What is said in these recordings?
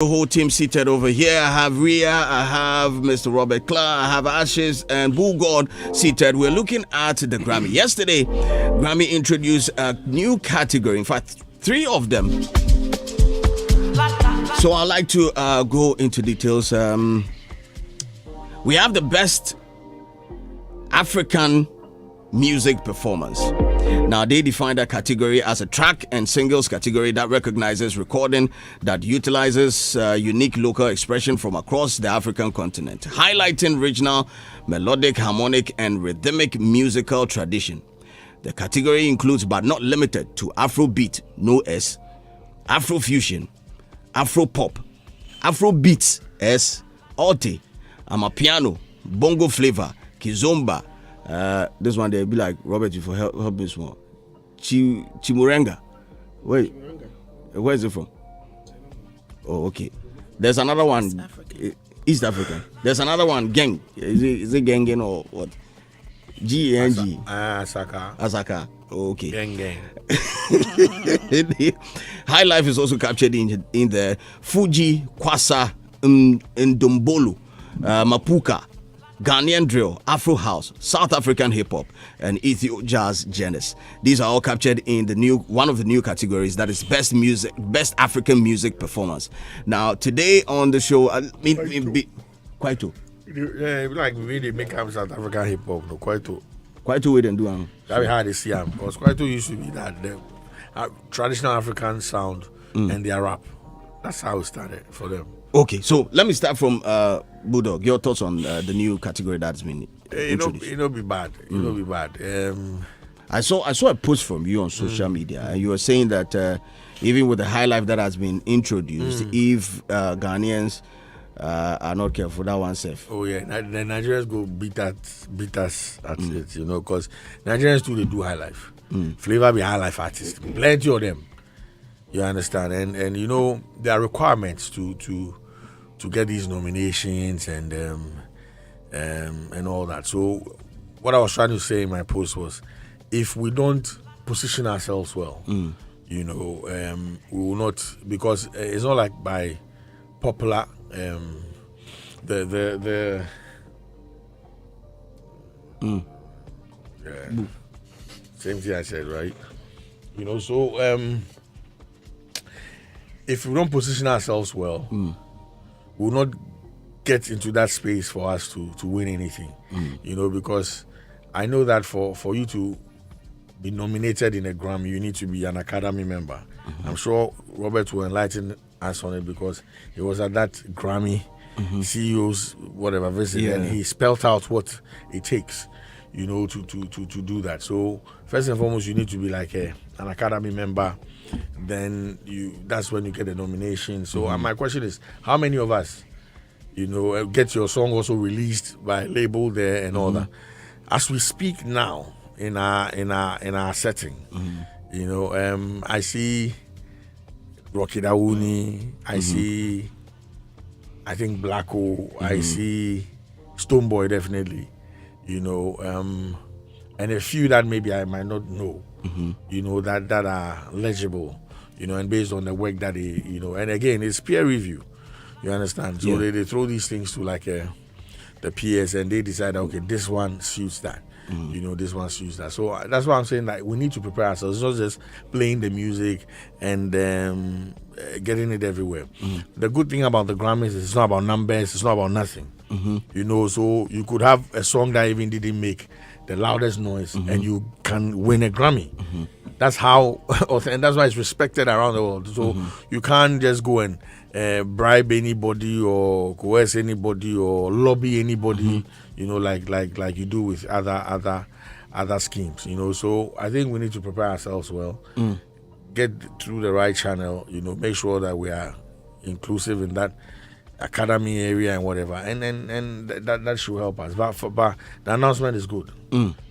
The whole team seated over here. I have Ria, I have Mr. Robert Clark, I have Ashes and Bull God seated. We're looking at the Grammy. Yesterday, Grammy introduced a new category. In fact, 3 of them. So I'd like to go into details. We have the best African music performance. Now, they define that category as a track and singles category that recognizes recording that utilizes unique local expression from across the African continent, highlighting regional, melodic, harmonic, and rhythmic musical tradition. The category includes, but not limited to, Afrobeat, no S, Afrofusion, Afropop, Afrobeats, S, Alti, Amapiano, Bongo Flavor, Kizomba. This one they'll be like, Robert, you for help me small. Chimurenga. Wait, where is it from? Oh, okay. There's another one. East African. There's another one. Gang. Is it Gangen or what? G-A-N-G. Asaka. Oh, okay. Gang. Highlife is also captured in the Fuji, Kwasa, Ndombolo, Mapuka, Ghanaian drill, Afro house, South African hip hop, and Ethio jazz genres. These are all captured in the one of the new categories, that is best African music performance. Now today on the show, Kwaito. Yeah, like really make up South African hip hop, no Kwaito. Kwaito we didn't do. That's how they see him, because Kwaito used to be that the traditional African sound and their rap. That's how it started for them. Okay, so let me start from Bulldog. Your thoughts on the new category that's been introduced? It'll be bad. It'll be bad. I saw a post from you on social media, and you were saying that even with the Highlife that has been introduced, if Ghanaians are not careful, that one's safe. Oh yeah, the Nigerians go beat us at it, because Nigerians too, they do Highlife. Flavor be Highlife artists, plenty of them. You understand, and there are requirements to get these nominations and all that. So what I was trying to say in my post was, if we don't position ourselves well, we will not, because it's not like by popular same thing I said, right? So if we don't position ourselves well, we will not get into that space for us to win anything. Because I know that for you to be nominated in a Grammy, you need to be an Academy member. I'm sure Robert will enlighten us on it, because he was at that Grammy CEO's whatever visit, and he spelled out what it takes, to do that. So first and foremost, you need to be like an Academy member. Then that's when you get a nomination. So my question is, how many of us, get your song also released by label there and all that? As we speak now in our setting, I see Rocky Dawuni, I see, I think Blacko, I see Stonebwoy definitely, and a few that maybe I might not know. That are legible, and based on the work that they, and again, it's peer review, you understand? So they throw these things to like the peers, and they decide, okay, this one suits that, this one suits that. So that's why I'm saying that we need to prepare ourselves. It's not just playing the music and getting it everywhere. The good thing about the Grammys is it's not about numbers, it's not about nothing. So you could have a song that even didn't make the loudest noise, and you can win a Grammy. That's how, and that's why it's respected around the world. So you can't just go and bribe anybody or coerce anybody or lobby anybody, like you do with other schemes. So I think we need to prepare ourselves well, get through the right channel. Make sure that we are inclusive in that Academy area and whatever, and that should help us. But the announcement is good.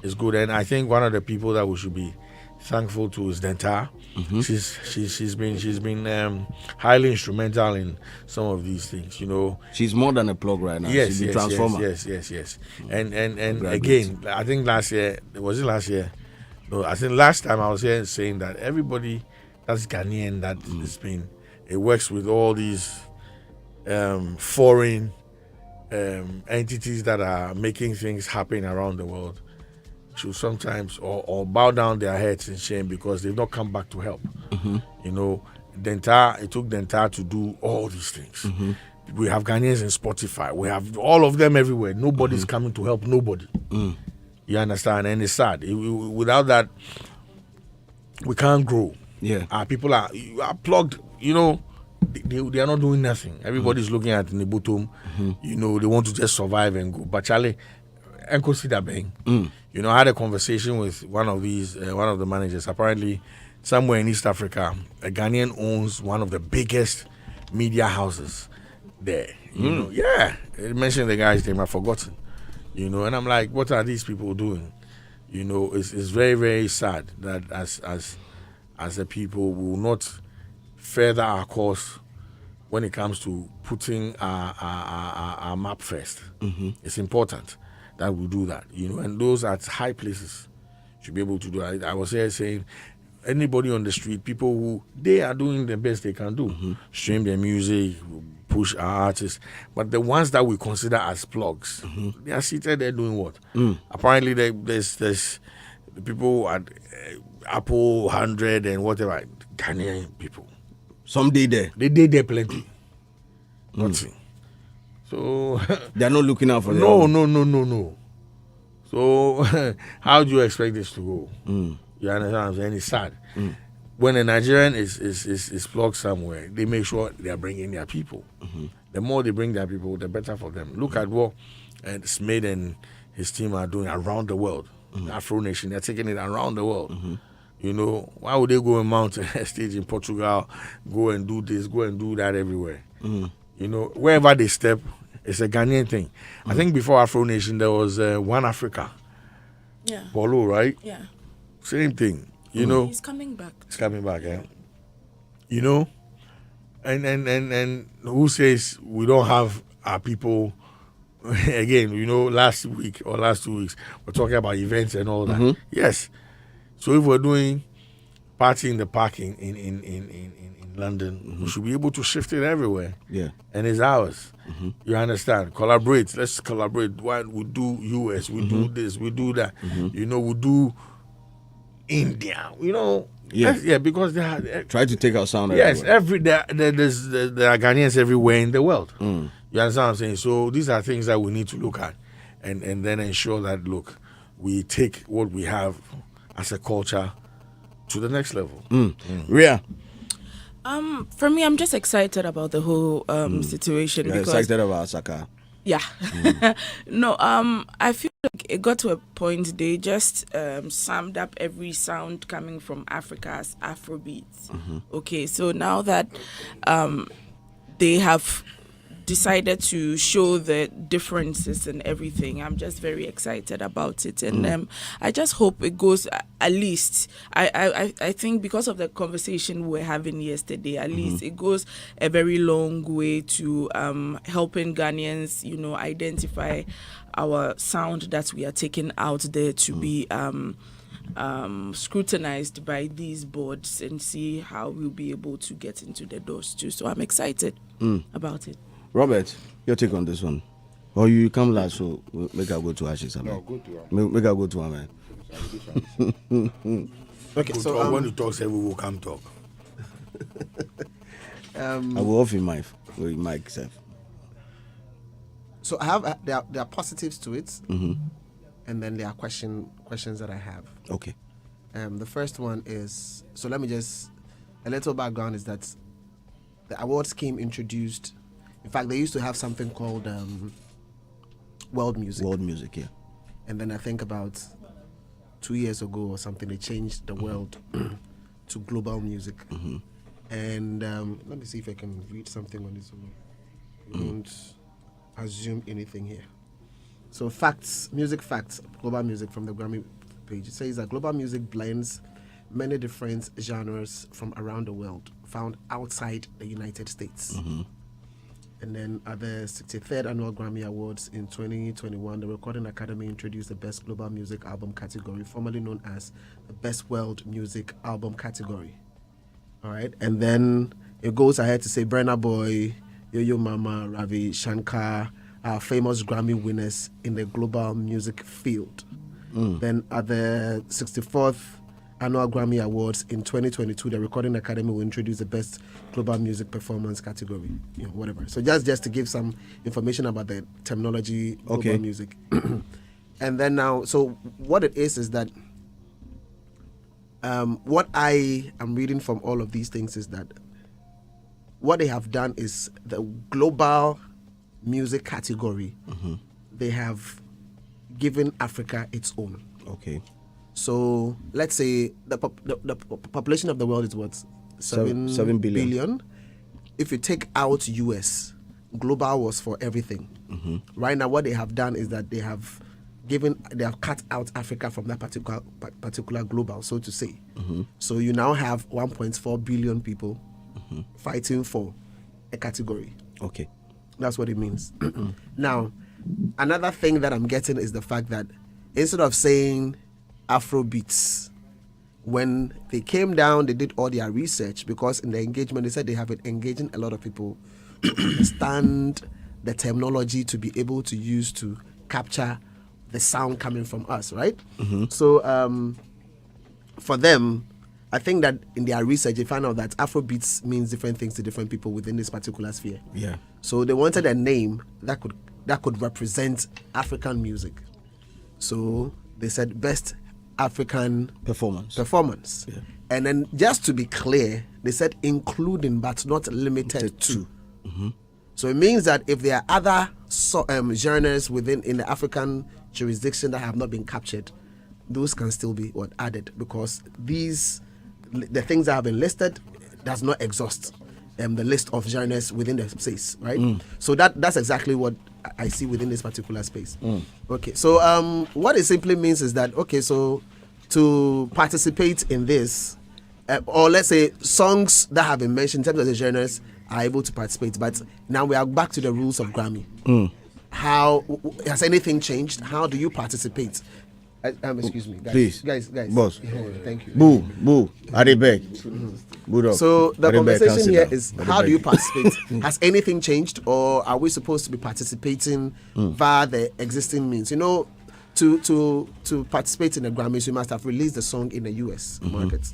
It's good, and I think one of the people that we should be thankful to is Denta. She's been highly instrumental in some of these things. She's more than a plug right now. Yes, she's yes, a transformer. Yes. And again, I think last year? No, I think last time I was here saying that everybody that's Ghanaian that has been, it works with all these foreign entities that are making things happen around the world should sometimes or bow down their heads in shame because they've not come back to help. You know, it took Dentar to do all these things. We have Ghanaians in Spotify. We have all of them everywhere. Nobody's coming to help nobody. You understand? And it's sad. Without that, we can't grow. Yeah. People are plugged, you know, they are not doing nothing. Everybody's looking at Nibutum. You know, they want to just survive and go. But Charlie, and consider being. You know, I had a conversation with one of the managers. Apparently, somewhere in East Africa, a Ghanaian owns one of the biggest media houses there. You know, yeah. He mentioned the guy's name, I've forgotten. You know, and I'm like, what are these people doing? You know, it's very, very sad that as a people we will not further our course when it comes to putting our map first. It's important that we do that, you know, and those at high places should be able to do it. I was here saying anybody on the street, people who they are doing the best they can do, stream their music, push our artists, but the ones that we consider as plugs, they are seated there doing what? Apparently there's the people at Apple 100 and whatever, Ghanaian people. Some did there. They did there plenty. Nothing. So they're not looking out for them. No. So how do you expect this to go? You understand what I'm saying? It's sad. When a Nigerian is plugged somewhere, they make sure they are bringing their people. The more they bring their people, the better for them. Look at what Smith and his team are doing around the world. Afro Nation, they're taking it around the world. You know, why would they go and mount a stage in Portugal, go and do this, go and do that everywhere? You know, wherever they step, it's a Ghanaian thing. I think before Afro Nation, there was One Africa. Yeah. Polo, right? Yeah. Same thing. You know, He's coming back. it's coming back, eh? You know, and who says we don't have our people? Again, you know, last week or last 2 weeks, we're talking about events and all that. Yes. So if we're doing party in the park in London, we should be able to shift it everywhere. Yeah. And it's ours. You understand? Collaborate. Let's collaborate. Why we do US, we do this, we do that. You know, we do India. You know. Yeah. Because they are Try to take our sound. yes, everywhere. there are Ghanaians everywhere in the world. You understand what I'm saying? So these are things that we need to look at and then ensure that, look, we take what we have as a culture to the next level. Ria, For me, I'm just excited about the whole situation. you're because excited about Saka. Yeah. No, I feel like it got to a point they just summed up every sound coming from Africa as Afrobeats. Okay, so now that they have decided to show the differences and everything, I'm just very excited about it. And I just hope it goes, at least, I think because of the conversation we were having yesterday, at least it goes a very long way to helping Ghanaians, you know, identify our sound that we are taking out there to be scrutinized by these boards and see how we'll be able to get into the doors too. So I'm excited about it. Robert, your take on this one. Or you come last, so make I go to Ashes. No, go to Make I go to Amen. Okay, so when you talk, say we will come talk. I will off in my mic self. So I have there are positives to it, and then there are questions that I have. Okay. The first one is, so let me just, a little background is that the award scheme introduced, in fact, they used to have something called World Music. World music, yeah. And then I think about 2 years ago or something, they changed the world to global music. And let me see if I can read something on this one. Don't assume anything here. So facts, music facts, global music from the Grammy page. It says that global music blends many different genres from around the world, found outside the United States. And then at the 63rd Annual Grammy Awards in 2021, the Recording Academy introduced the Best Global Music Album category, formerly known as the Best World Music Album category. All right, and then it goes ahead to say Burna Boy, Yo-Yo Mama, Ravi Shankar are famous Grammy winners in the global music field. Then at the 64th Annual Grammy Awards in 2022, the Recording Academy will introduce the Best Global Music Performance category, whatever. So just to give some information about the terminology, global music. And then now, so what it is that what I am reading from all of these things is that what they have done is the global music category, they have given Africa its own. Okay. So let's say the population of the world is what? 7 billion. If you take out US, global was for everything. Right now, what they have done is that they have cut out Africa from that particular global, so to say. So you now have 1.4 billion people fighting for a category. Okay. That's what it means. Now, another thing that I'm getting is the fact that instead of saying Afrobeats, when they came down, they did all their research, because in the engagement, they said they have been engaging a lot of people to understand the terminology to be able to use to capture the sound coming from us, right? So for them, I think that in their research, they found out that Afrobeats means different things to different people within this particular sphere. Yeah. So they wanted a name that could represent African music. So they said Best African Performance. Yeah. And then just to be clear, they said including but not limited to. So it means that if there are other genres in the African jurisdiction that have not been captured, those can still be added, because the things that have been listed does not exhaust the list of genres within the space, right? So that's exactly what I see within this particular space. Okay, so what it simply means is that, okay, so to participate in this, or let's say songs that have been mentioned in terms of the genres are able to participate, but now we are back to the rules of Grammy. How has anything changed? How do you participate? Excuse me, guys. Please, guys. Boss. Thank you. Boo. Adebek. So the conversation here is, how do you participate? Has anything changed, or are we supposed to be participating via the existing means? You know, to participate in the Grammys, you must have released the song in the US market.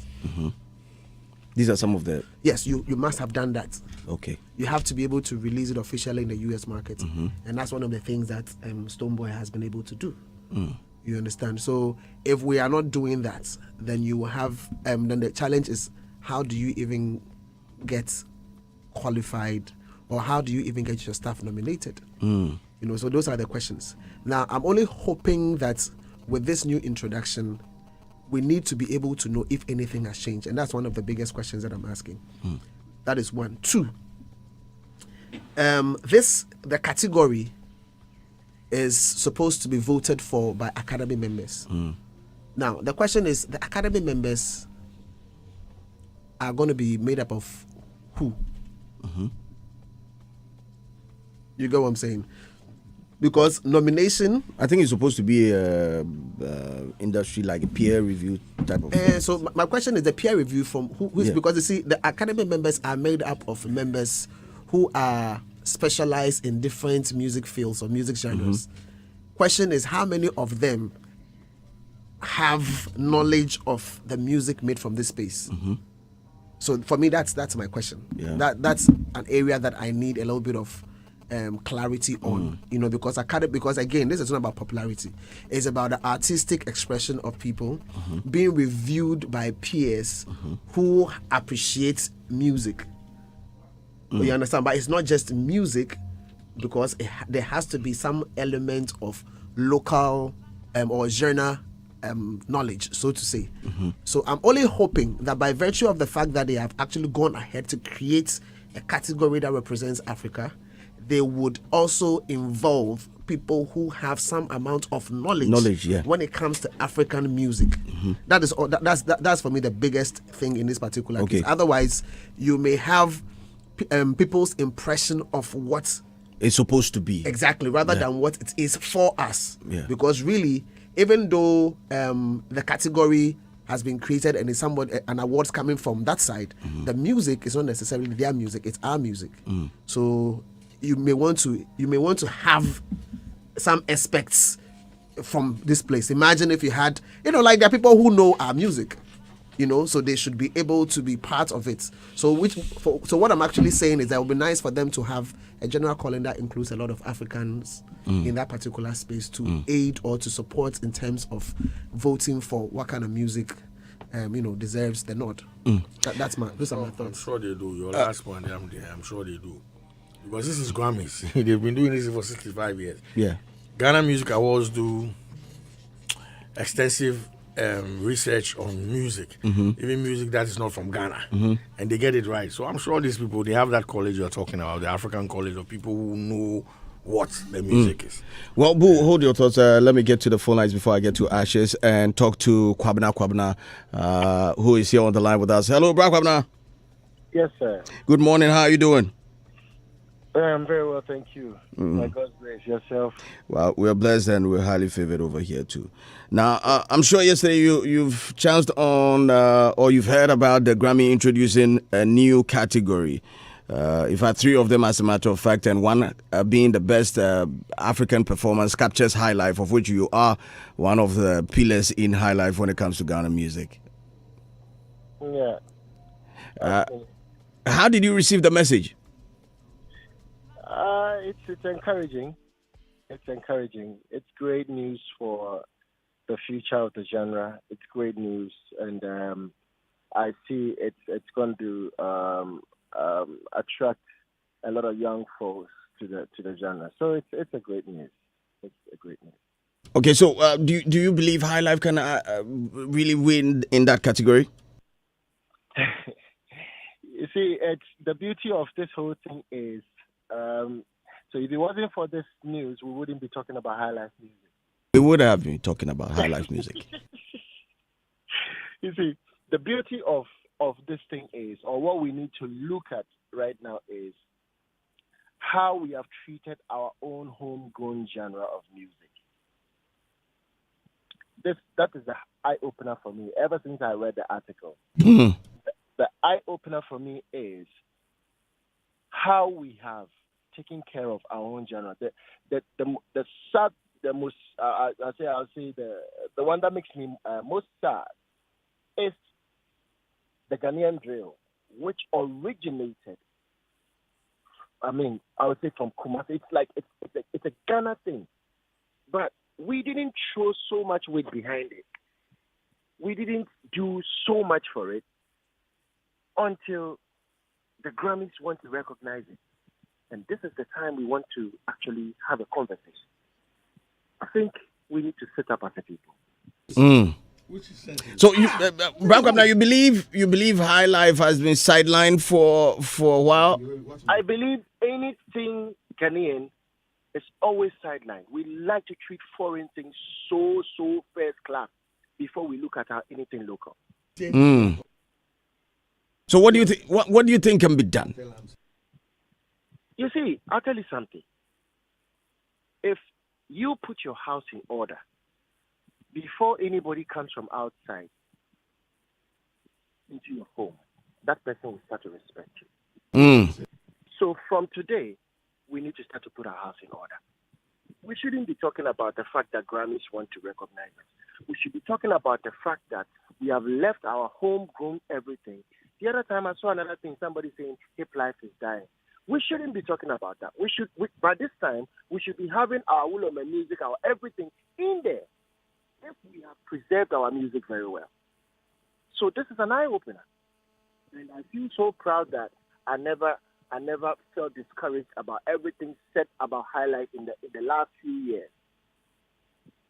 These are some of the... Yes, you must have done that. Okay. You have to be able to release it officially in the US market. And that's one of the things that Stonebwoy has been able to do. You understand? So if we are not doing that, then you will have... then the challenge is, how do you even get qualified, or how do you even get your staff nominated? You know, so those are the questions. Now, I'm only hoping that with this new introduction, we need to be able to know if anything has changed. And that's one of the biggest questions that I'm asking. That is one. Two, the category is supposed to be voted for by Academy members. Now, the question is, the Academy members are going to be made up of who? You get what I'm saying? Because nomination, I think it's supposed to be industry, like a peer review type of so my question is, the peer review from who is, because you see, the Academy members are made up of members who are specialized in different music fields or music genres. Question is, how many of them have knowledge of the music made from this space? So for me, that's my question. That's an area that I need a little bit of clarity on, you know, because again, this is not about popularity. It's about the artistic expression of people being reviewed by peers who appreciate music. You understand? But it's not just music, because there has to be some element of local or genre knowledge, so to say. So I'm only hoping that by virtue of the fact that they have actually gone ahead to create a category that represents Africa, they would also involve people who have some amount of knowledge when it comes to African music. That is all. That's for me the biggest thing in this particular case. Otherwise, you may have people's impression of what it's supposed to be, exactly, rather than what it is for us. Because really, even though the category has been created and is somebody an awards coming from that side, the music is not necessarily their music, it's our music. So you may want to have some aspects from this place. Imagine if you had, like there are people who know our music, so they should be able to be part of it. So what I'm actually saying is that it would be nice for them to have a general calling that includes a lot of Africans in that particular space to aid or to support in terms of voting for what kind of music deserves the nod. Those are my thoughts. I'm sure they do. Your last one, I'm sure they do. Because this is Grammys. They've been doing this for 65 years. Yeah. Ghana Music Awards do extensive research on music, even music that is not from Ghana, and they get it right. So I'm sure these people, they have that college you're talking about, the African college of people who know what the music is. Well, Boo, hold your thoughts. Let me get to the phone lines before I get to Ashes and talk to Kwabena, who is here on the line with us. Hello, Bra Kwabena. Yes, sir. Good morning. How are you doing? I'm very well, thank you. By God's grace, yourself. Well, we're blessed and we're highly favored over here too. Now, I'm sure yesterday you've chanced on or you've heard about the Grammy introducing a new category. In fact, 3 of them, as a matter of fact, and one being the best African performance captures Highlife, of which you are one of the pillars in Highlife when it comes to Ghana music. Yeah. How did you receive the message? It's encouraging. It's encouraging. It's great news for the future of the genre. It's great news, and I see it's going to attract a lot of young folks to the genre. So it's a great news. It's a great news. Okay, so do you believe Highlife can really win in that category? You see, it's the beauty of this whole thing is. So if it wasn't for this news, we wouldn't be talking about Highlife music. We would have been talking about Highlife music. You see, the beauty of this thing is, or what we need to look at right now is how we have treated our own homegrown genre of music. That is the eye-opener for me, ever since I read the article. The eye-opener for me is how we have taking care of our own genre. The one that makes me most sad is the Ghanaian drill, which originated. I would say from Kumasi. It's a Ghana thing, but we didn't throw so much weight behind it. We didn't do so much for it until the Grammys want to recognize it. And this is the time we want to actually have a conversation. I think we need to sit up as a people. So, now you believe Highlife has been sidelined for a while? I believe anything Ghanaian is always sidelined. We like to treat foreign things so first class before we look at anything local. So what do you think? What do you think can be done? You see, I'll tell you something. If you put your house in order before anybody comes from outside into your home, that person will start to respect you. So from today, we need to start to put our house in order. We shouldn't be talking about the fact that Grammys want to recognize us. We should be talking about the fact that we have left our homegrown everything. The other time I saw another thing, somebody saying hip life is dying. We shouldn't be talking about that. By this time, we should be having our Wuloma music, our everything in there, if we have preserved our music very well. So this is an eye-opener. And I feel so proud that I never felt discouraged about everything said about Highlife in the last few years.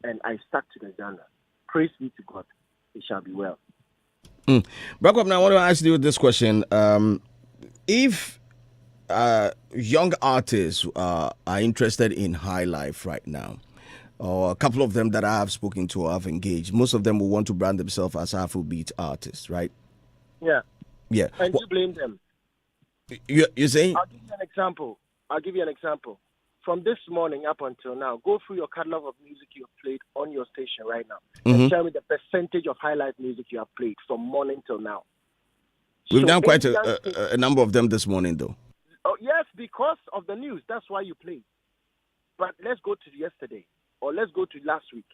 And I stuck to the genre. Praise be to God. It shall be well. Brakwap, now I want to ask you this question. If young artists are interested in Highlife right now, or a couple of them that I have spoken to or have engaged, most of them will want to brand themselves as Afrobeat artists, right? Yeah. Yeah. And you blame them. You're saying? I'll give you an example. from this morning up until now, go through your catalog of music you have played on your station right now and tell me the percentage of Highlife music you have played from morning till now. We've done quite a number of them this morning, though. Oh, yes, because of the news. That's why you played. But let's go to yesterday, or let's go to last week.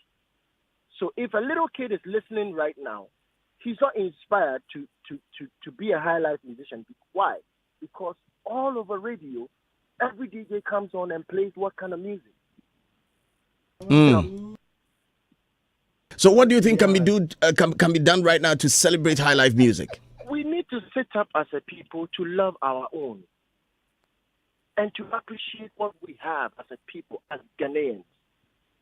So if a little kid is listening right now, he's not inspired to be a Highlife musician. Why? Because all over radio, every DJ comes on and plays what kind of music? So what do you think can be done right now to celebrate Highlife music? We need to sit up as a people to love our own and to appreciate what we have as a people, as Ghanaians.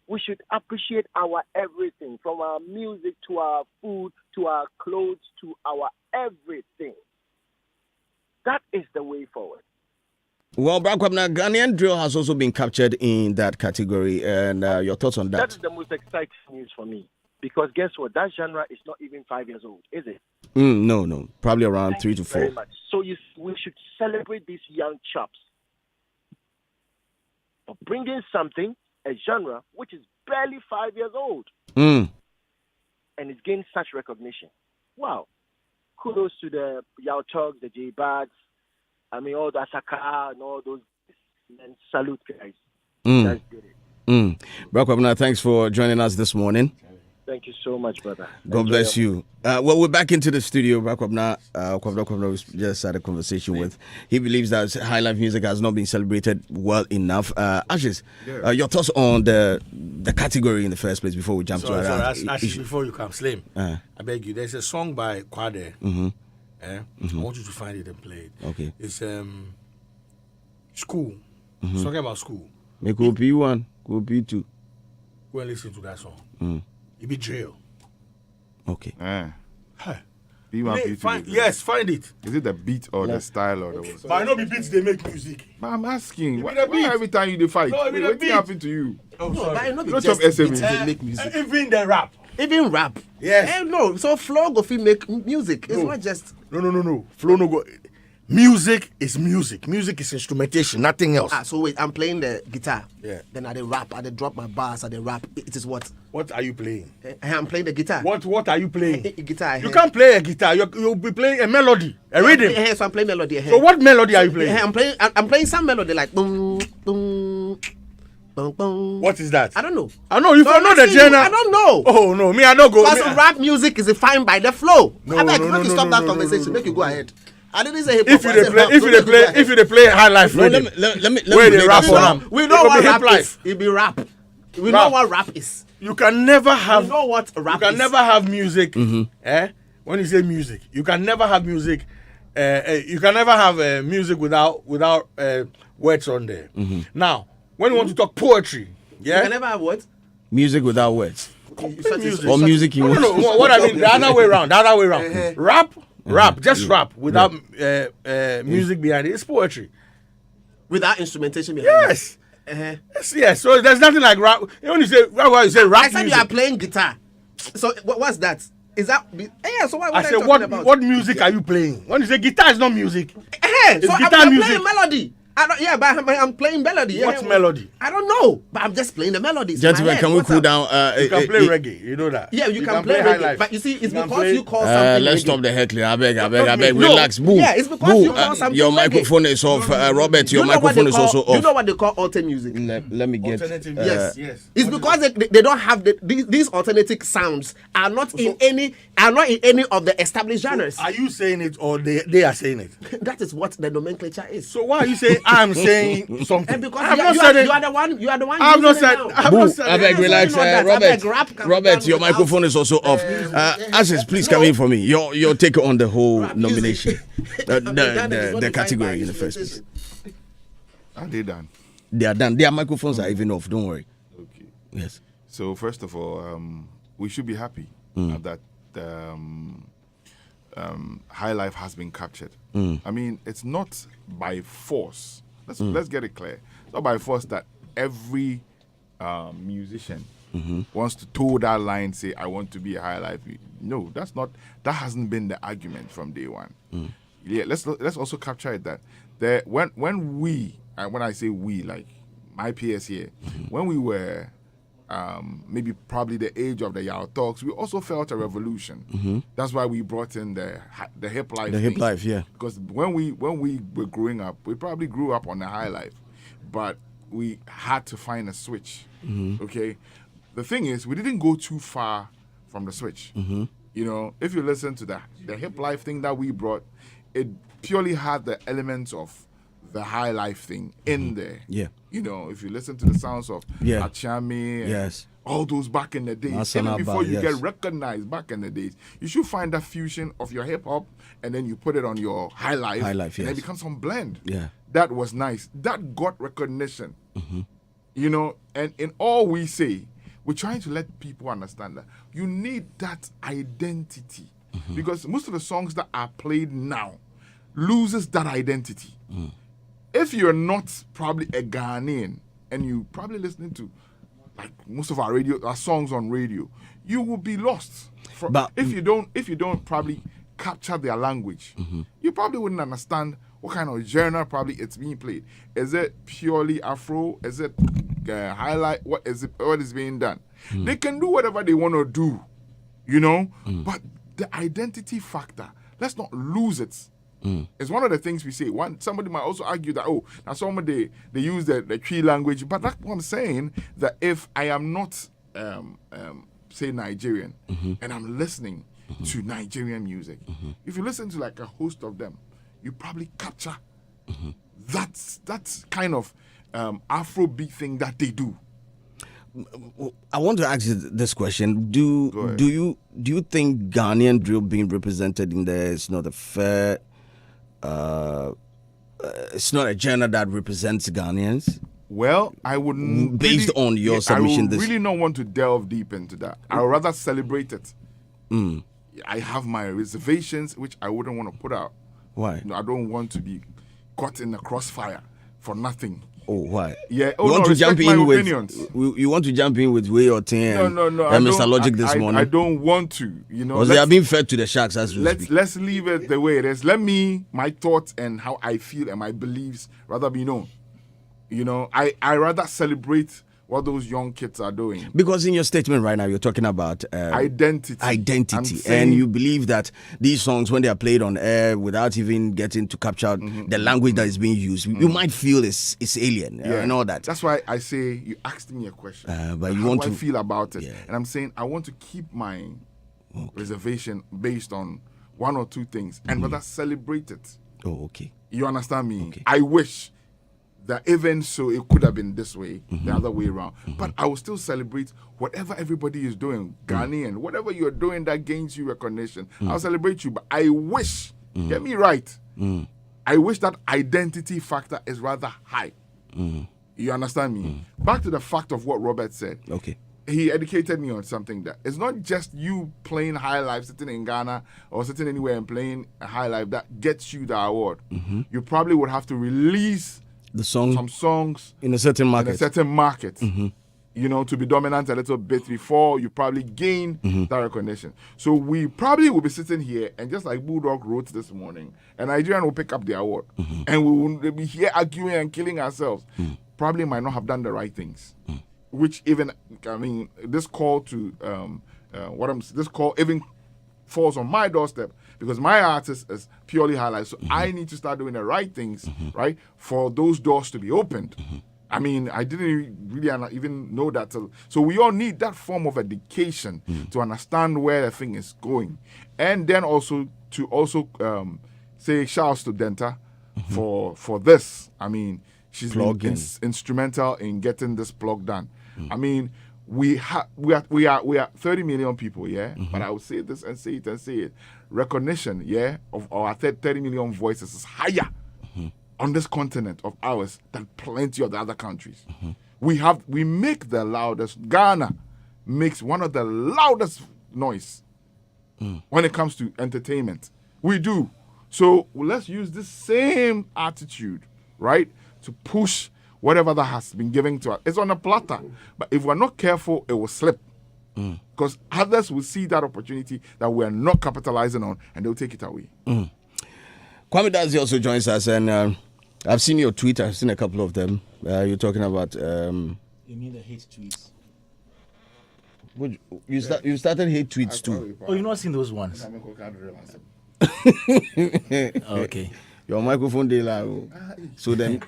We should appreciate our everything, from our music to our food to our clothes to our everything. That is the way forward. Well, Brakwabna, Ghanaian drill has also been captured in that category, and your thoughts on that? That is the most exciting news for me, because guess what? That genre is not even 5 years old, is it? No. Probably around 3 to 4. Very much. So we should celebrate these young chops for bringing something, a genre, which is barely 5 years old. And it's gained such recognition. Wow. Kudos to the Yao Talks, the J Bags, all the Asaka and all those. And salute, guys. Guys did it. Brakwabna, thanks for joining us this morning. Thank you so much, brother. God bless you. Well, we're back into the studio. Brakwabna, we just had a conversation with. He believes that Highlife music has not been celebrated well enough. Ashes, your thoughts on the category in the first place before we jump to our Ashes, before you come, Slim, I beg you. There's a song by Kwade. I want you to find it and play it. Okay. It's School. It's talking about school. Make go P1, go P2. Go and listen to that song. It be drill. Okay. Hey. P1, P2. Yes, find it. Is it the beat or the style or the? But I know the beats they make music. But I'm asking, why the beat. every time you fight, No, it be the what beat. happened to you? Oh, But sorry. I know You it's don't just have beats SME. they make music. Even the rap. Even rap. Yes. No, so flow go fit make music. It's No. not just. No. Flow no go. Music is music. Music is instrumentation, nothing else. So wait, I'm playing the guitar. Yeah. Then I rap. I drop my bars. I rap. It is what? What are you playing? I'm playing the guitar. What are you playing? Guitar. You can't play a guitar. You'll be playing a melody, a rhythm. So I'm playing melody. So what melody are you playing? I'm playing some melody like boom, boom, boom, boom. What is that? I don't know. I know you So don't know the asking you, genre. I don't know. Oh no, me I don't go. Because rap music is defined by the flow. No, I beg, no, make you no, stop no, that no, conversation. no, Make you go no. ahead. I didn't say hip hop. If you dey play Highlife No, rhythm, let me where they break rap this on down. them. We It know could what be rap hip life. is. It be rap. We Rap. know what rap is. you can never have. We know what You rap can is. never have music. When you say music, you can never have music. You can never have music without words on there. Now, when you want to talk poetry, You can yeah, never have what? Music without words. music. Or music you No, want. what I mean, the other way around. Rap, just rap without music behind it. It's poetry. Without instrumentation behind Yes. it. Yes. So there's nothing like rap. When you say rap, you say rap I said music. you are playing guitar. So what's that? Is that? So what I are you said, talking about? what music are you playing? When you say guitar is not music. So guitar I'm music. playing melody. But I'm playing melody. What melody? I don't know, but I'm just playing the melodies. in my Gentlemen, head. can we What's cool up? down? You can play reggae. You know that. Yeah, you can play High reggae. life. But you see, it's You can because play- you call something. Let's reggae. stop the heckling. I beg. No. Relax. Boo. Yeah, it's because Boo. you call something Your reggae. microphone is off. Robert, your You know what microphone they is call- also You off. know what they call alter music? Let me get. Alternative Yes. Yes. It's because they don't have these alternative sounds are not in any of the established genres. Are you saying it or they are saying it? That is what the nomenclature is. So why are you saying I'm saying something? And because I have you not are said it. the one. You are the one. I have not using it said. now. I have Boo. not said I it. beg, relax. You know that. I Robert, beg, rap can be Robert, done your without- microphone is also off. Ashes, please come in for me. Your take on the whole Rap music. nomination, the category in the first place. Are they done? They are done. Their microphones are even off. Don't worry. Okay. Yes. So first of all, we should be happy that Highlife has been captured. I mean, it's not by force. Let's get it clear. It's not by force that every musician wants to toe that line, say, I want to be a Highlife. No, that hasn't been the argument from day one. Yeah, let's also capture it that when we, and when I say we, like my peers here, when we were maybe probably the age of the Yao Talks, we also felt a revolution. That's why we brought in the hip life. The hip life, yeah. Because when we were growing up, we probably grew up on the high life, but we had to find a switch. Okay, the thing is, we didn't go too far from the switch. You know, if you listen to the hip life thing that we brought, it purely had the elements of the high life thing in there. Yeah. You know, if you listen to the sounds of Achame and Yes. all those back in the days, Masana even before Ba, you yes. get recognized back in the days, you should find that fusion of your hip hop and then you put it on your high life. High life, and yes. it becomes some blend. Yeah. That was nice. That got recognition. You know, and in all we say, we're trying to let people understand that you need that identity. Because most of the songs that are played now loses that identity. If you're not probably a Ghanaian and you probably listening to like most of our songs on radio, you will be lost. But if you don't probably capture their language, you probably wouldn't understand what kind of genre probably it's being played. Is it purely Afro? Is it highlight? What is being done? They can do whatever they want to do, you know. But the identity factor, let's not lose it. It's one of the things we say. Somebody might also argue that, now somebody they use the Tree language, but that's what I'm saying, that if I am not say Nigerian and I'm listening to Nigerian music, if you listen to like a host of them, you probably capture that kind of Afrobeat thing that they do. I want to ask you this question: Do you think Ghanaian drill being represented in there is not a fair? It's not a genre that represents Ghanaians. Well, I would based on your submission. I would really not want to delve deep into that. I would rather celebrate it. I have my reservations, which I wouldn't want to put out. Why? I don't want to be caught in the crossfire for nothing. Oh, why? Yeah. You want to jump in with you want to jump in with Way or Ten no. and Mr. Logic this morning. I don't want to. You know, because they are being fed to the sharks as we speak. Let's leave it the way it is. Let my thoughts and how I feel and my beliefs rather be known. You know, I rather celebrate what those young kids are doing. Because in your statement right now, you're talking about identity. And you believe that these songs, when they are played on air without even getting to capture the language that is being used, you might feel it's alien and all that. That's why I say you asked me a question. But you how want do to I feel about it? Yeah. And I'm saying I want to keep my reservation based on one or two things and rather celebrate it. Oh, okay. You understand me? Okay. I wish that even so it could have been this way, the other way around. But I will still celebrate whatever everybody is doing, Ghanaian, whatever you're doing that gains you recognition. I'll celebrate you, but I wish, get me right, I wish that identity factor is rather high. You understand me? Back to the fact of what Robert said. Okay. He educated me on something that it's not just you playing high life, sitting in Ghana or sitting anywhere and playing a high life that gets you the award. You probably would have to release some songs in a certain market, you know, to be dominant a little bit before you probably gain that recognition. So we probably will be sitting here and just like Bulldog wrote this morning, and Nigerian will pick up the award, and we will be here arguing and killing ourselves. Probably might not have done the right things, which even this call to this call even falls on my doorstep. Because my artist is purely Highlife, so I need to start doing the right things, right, for those doors to be opened. I mean, I didn't really even know that. So we all need that form of education to understand where the thing is going, and then also to say shouts to Denta for this. I mean, she's been instrumental in getting this plug done. I mean, we are 30 million people, yeah. But I would say this and say it. Recognition, yeah, of our 30 million voices is higher on this continent of ours than plenty of the other countries. We make the loudest. Ghana makes one of the loudest noise when it comes to entertainment. We do. So let's use this same attitude, right, to push whatever that has been given to us. It's on a platter. But if we're not careful, it will slip. Because others will see that opportunity that we're not capitalizing on, and they'll take it away. Kwame Dazi also joins us, and I've seen your tweet. I've seen a couple of them. You're talking about. You mean the hate tweets? You started hate tweets too. Oh, you've not seen those ones? Okay. Your microphone de la. So then.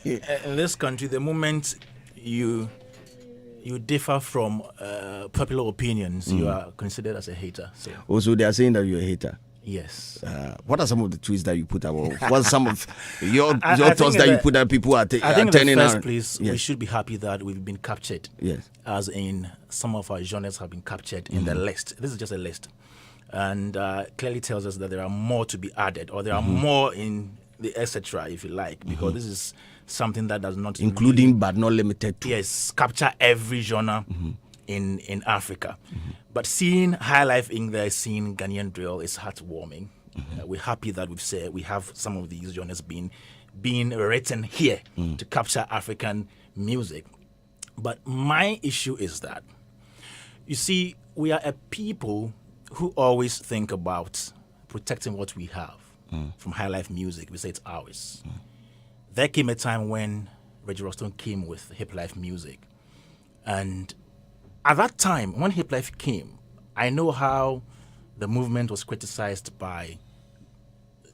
In this country, the moment you differ from popular opinions, you are considered as a hater. So. Also, they are saying that you're a hater. Yes. What are some of the tweets that you put out? What are some of your thoughts that you put out? People are, I think in the first out? place, we should be happy that we've been captured. Yes. As in, some of our genres have been captured in the list. This is just a list. And clearly tells us that there are more to be added, or there are more in the etc., if you like, because this is something that does not... Including really, but not limited to. Yes, capture every genre in Africa. But seeing Highlife in there, seeing Ghanaian drill is heartwarming. We're happy that we have some of these genres being written here to capture African music. But my issue is that, you see, we are a people who always think about protecting what we have from Highlife music. We say it's ours. There came a time when Reggie Rockstone came with hip life music. And at that time, when hip life came, I know how the movement was criticized by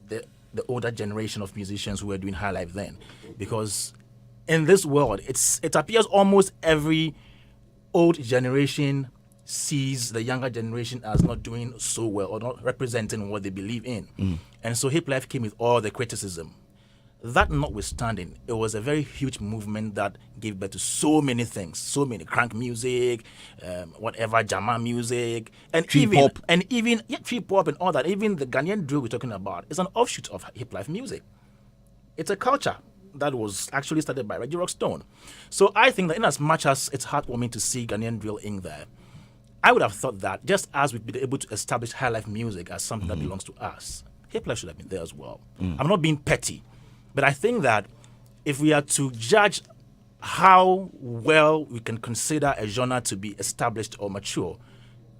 the older generation of musicians who were doing high life then. Because in this world, it appears almost every old generation sees the younger generation as not doing so well or not representing what they believe in. And so hip life came with all the criticism. That notwithstanding, it was a very huge movement that gave birth to so many things, so many crank music, whatever, Jama music, and trip hop and all that. Even the Ghanaian drill we're talking about is an offshoot of hip life music. It's a culture that was actually started by Reggie Rockstone. So I think that in as much as it's heartwarming to see Ghanaian drill in there, I would have thought that just as we've been able to establish high life music as something that belongs to us, hip life should have been there as well. I'm not being petty. But I think that if we are to judge how well we can consider a genre to be established or mature,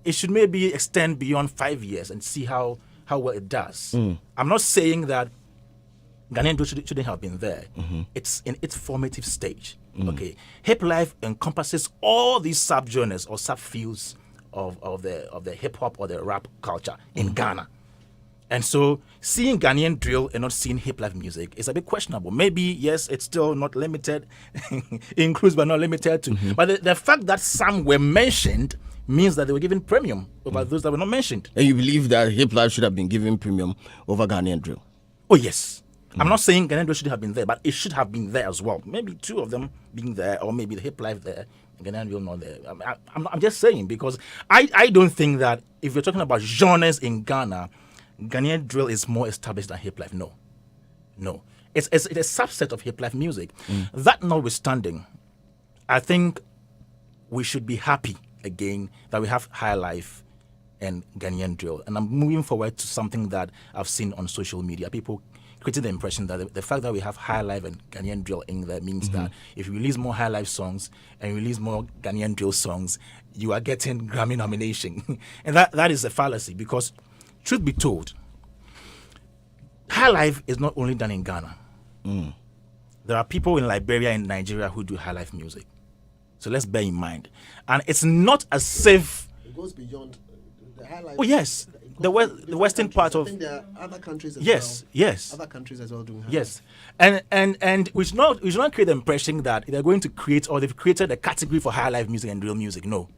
it should maybe extend beyond 5 years and see how well it does. I'm not saying that Ghanaian drill shouldn't have been there. It's in its formative stage. Okay, hip life encompasses all these subgenres or subfields of the hip hop or the rap culture in Ghana. And so seeing Ghanaian drill and not seeing hip life music is a bit questionable. Maybe, yes, it's still not limited, includes but not limited to. But the fact that some were mentioned means that they were given premium over those that were not mentioned. And you believe that hip life should have been given premium over Ghanaian drill? Oh, yes. I'm not saying Ghanaian drill should have been there, but it should have been there as well. Maybe two of them being there, or maybe the hip life there, Ghanaian drill not there. I'm just saying, because I don't think that if you're talking about genres in Ghana, Ghanaian drill is more established than hip life. No. It's a subset of hip life music. That notwithstanding, I think we should be happy again that we have high life and Ghanaian drill. And I'm moving forward to something that I've seen on social media. People creating the impression that the fact that we have high life and Ghanaian drill in there means that if you release more high life songs and release more Ghanaian drill songs, you are getting Grammy nomination. And that is a fallacy, because truth be told, high life is not only done in Ghana. There are people in Liberia and Nigeria who do high life music. So let's bear in mind. And it's not as if... It goes beyond the high life. Oh, yes. The western part of... I think there are other countries as well. Yes. Other countries as well doing high life. Yes. And we should not create the impression that they're going to create, or they've created a category for high life music and real music. No.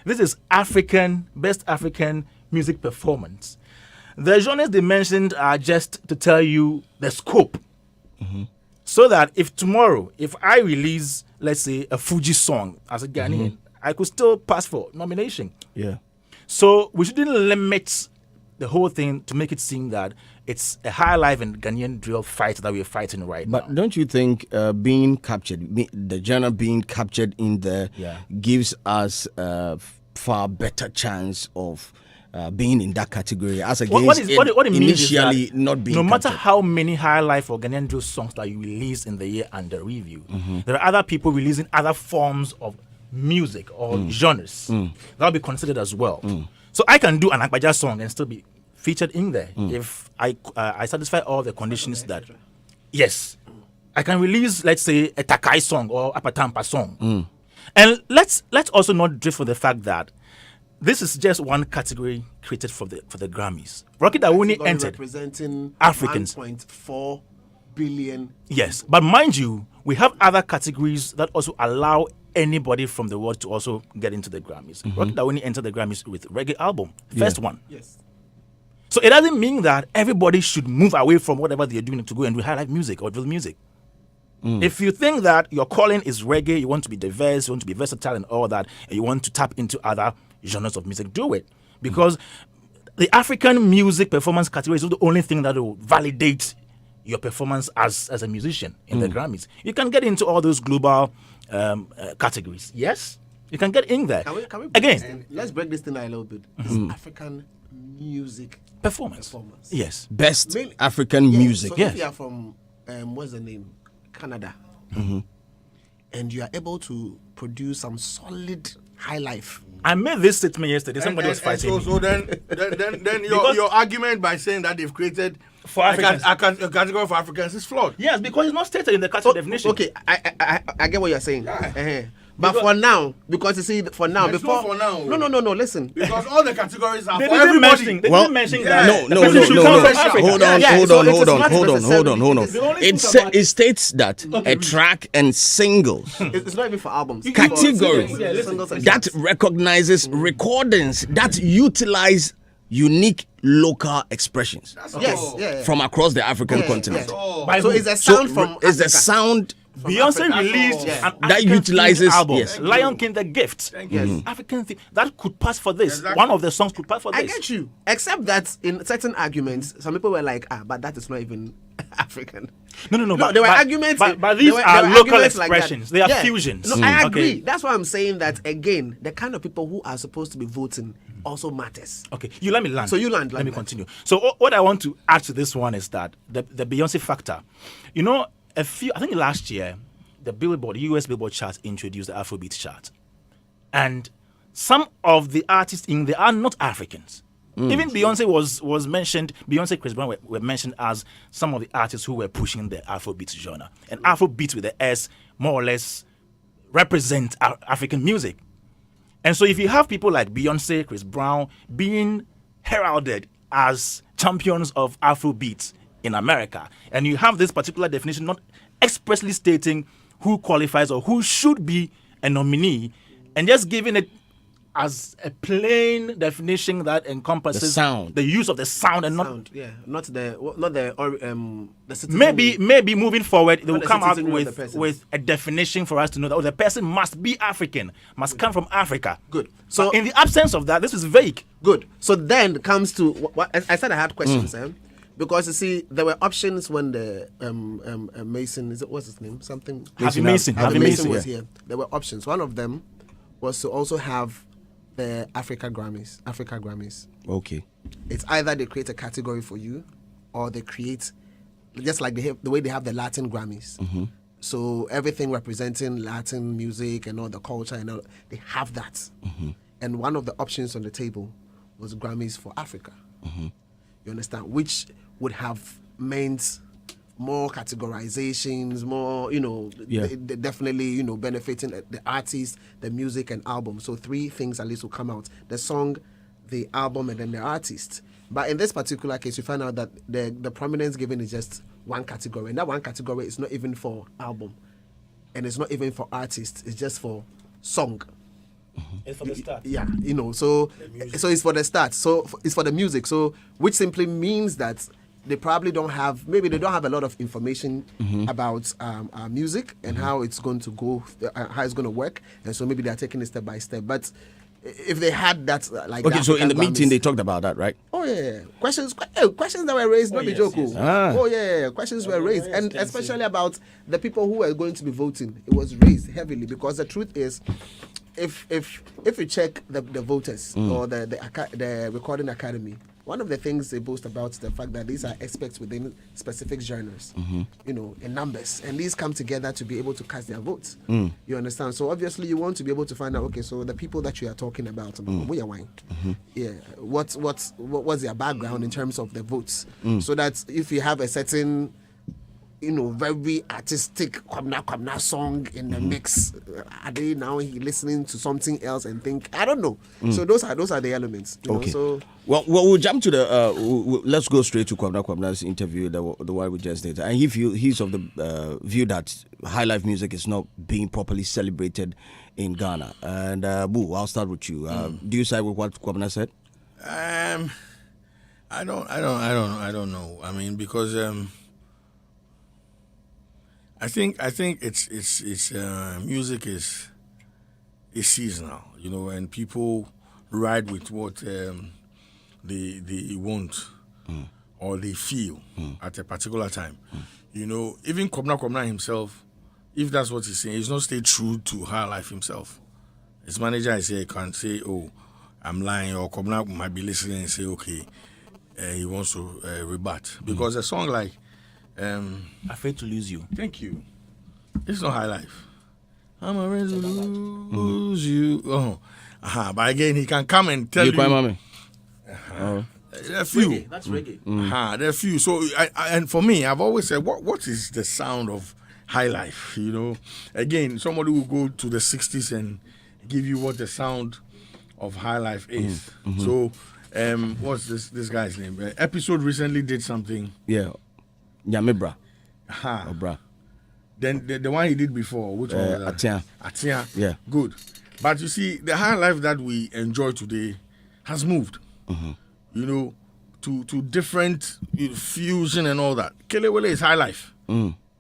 This is best African music performance. The genres they mentioned are just to tell you the scope. So that if tomorrow, if I release, let's say, a Fuji song as a Ghanaian, I could still pass for nomination. Yeah. So we shouldn't limit the whole thing to make it seem that it's a high life and Ghanaian drill fight that we're fighting right now. But don't you think being captured, the genre being captured in there, gives us a far better chance of being in that category as against what it initially means not being no matter captured. how many high life or Ghanaian drill songs that you release in the year under review, there are other people releasing other forms of music or genres that'll be considered as well. So I can do an Agbaja song and still be featured in there. If I satisfy all the conditions that, yes, I can release, let's say, a Takai song or a Patampa song. And let's also not drift for the fact that this is just one category created for the Grammys. Rocky Dawuni entered representing Africans. 1.4 billion. Yes, but mind you, we have other categories that also allow anybody from the world to also get into the Grammys. Rocky Dawuni entered the Grammys with reggae album, first one. Yes. So it doesn't mean that everybody should move away from whatever they're doing to go and do high life music or drill music. If you think that your calling is reggae, you want to be diverse, you want to be versatile and all that, and you want to tap into other genres of music, do it. Because the African music performance category is not the only thing that will validate your performance as a musician in the Grammys. You can get into all those global categories. Yes, you can get in there. Can we Again, let's break this thing down a little bit. This African music performance. Yes. Best Mainly- African music. So Yes. if you are from what's the name, Canada, and you are able to produce some solid high life. I made this statement yesterday. Somebody was fighting me. So then your argument by saying that they've created For Africans. a category for Africans is flawed. Yes, because it's not stated in the category definition. Okay, I get what you're saying. But for now, because you see, for now, There's before no for now. No, listen. Because all the categories are They for didn't everybody. mention, they Well, didn't mention yeah. that. No, The no, person no, should no, come no. from Africa. Hold on, Yeah, hold so on, it hold is on, not hold on, hold on, hold on. necessarily- The only It thing about- it states that a track and singles It's not even for albums. It's category for singles and that charts. recognizes recordings that utilize unique local expressions Yes, yeah. from across the African Yeah, continent. yeah. By So who? it's a So sound from it's the Africa. sound. Beyonce Africa. released Yeah. an That African utilizes- themed album, yes. Lion King, The Gift. Yes. African theme that could pass for this. Exactly. One of the songs could pass for I this. get you. Except that in certain arguments, some people were like, but that is not even African. No. But, there were but- arguments. But there these were are local arguments like that. expressions. They are Yeah. fusions. No, I agree. Okay. That's why I'm saying that again. The kind of people who are supposed to be voting also matters. Okay, you let me land. So you land, Let me land. continue. So what I want to add to this one is that the Beyonce factor. You know, I think last year, the US Billboard chart introduced the Afrobeat chart, and some of the artists in there are not Africans. Even Beyonce was mentioned. Beyonce, Chris Brown were mentioned as some of the artists who were pushing the Afrobeat genre. And Afrobeat with the S more or less represent African music. And so if you have people like Beyonce, Chris Brown being heralded as champions of Afrobeat in America, and you have this particular definition not expressly stating who qualifies or who should be a nominee, and just giving it as a plain definition that encompasses The sound. the use of the sound and not Sound, yeah, not the citizen. maybe moving forward they will the come out citizenry of the with person. a definition for us to know that the person must be African, must come from Africa. Good. So So- in the absence of that, this is vague. Good. So then comes to what I said. I had questions, because you see there were options when the Mason what's his name Harvey Mason was here. There were options. One of them was to also have the Africa Grammys. Okay. It's either they create a category for you, or they create just like the way they have the Latin Grammys. So everything representing Latin music and all the culture and all, they have that. And one of the options on the table was Grammys for Africa. You understand? Which would have meant more categorizations, more, definitely, benefiting the artist, the music and album. So 3 things at least will come out: the song, the album, and then the artist. But in this particular case, you find out that the prominence given is just one category, and that one category is not even for album, and it's not even for artist. It's just for song. It's for the start. Yeah, so it's for the start. So it's for the music. So which simply means that they probably don't have a lot of information about music and how it's going to go, how it's going to work, and so maybe they're taking it step by step. But if they had that, like Okay, the so in the African meeting Grammys- they talked about that, right? Oh yeah, questions that were raised, not be yes, joke. yes. Oh yeah, questions were raised, and especially about the people who were going to be voting. It was raised heavily because the truth is, if you check the voters or the Recording Academy, one of the things they boast about is the fact that these are experts within specific genres, you know, in numbers, and these come together to be able to cast their votes. You understand? So obviously you want to be able to find out, okay, so the people that you are talking about, yeah, what's their background in terms of the votes, so that if you have a certain, you know, very artistic Kwamna song in the mix, are they now listening to something else and think, I don't know. So those are the elements. You know? So well, we'll jump to the let's go straight to Kwamna's interview, the one we just did, and he's of the view that high life music is not being properly celebrated in Ghana. And Boo, I'll start with you. Do you side with what Kwamna said? I don't know. I mean, because I think it's music is seasonal, you know, and people ride with what they want or they feel at a particular time. You know, even Kwamna himself, if that's what he's saying, he's not stay true to her life himself. His manager is here, can say, "Oh, I'm lying," or Kwamna might be listening and say, "Okay, he wants to rebut," because a song like Afraid to Lose You. Thank you. It's not high life. I'm afraid to lose you. But again, he can come and tell you. There are few. That's reggae. There are few. So, and for me, I've always said, what is the sound of high life? You know, again, somebody will go to the 60s and give you what the sound of high life is. So, what's this guy's name? Episode recently did something. Yeah. Nyamebra. Bra. Then the one he did before, which one was that? Atia. Yeah. Good. But you see, the high life that we enjoy today has moved. You know, to different fusion and all that. Kelewele is high life.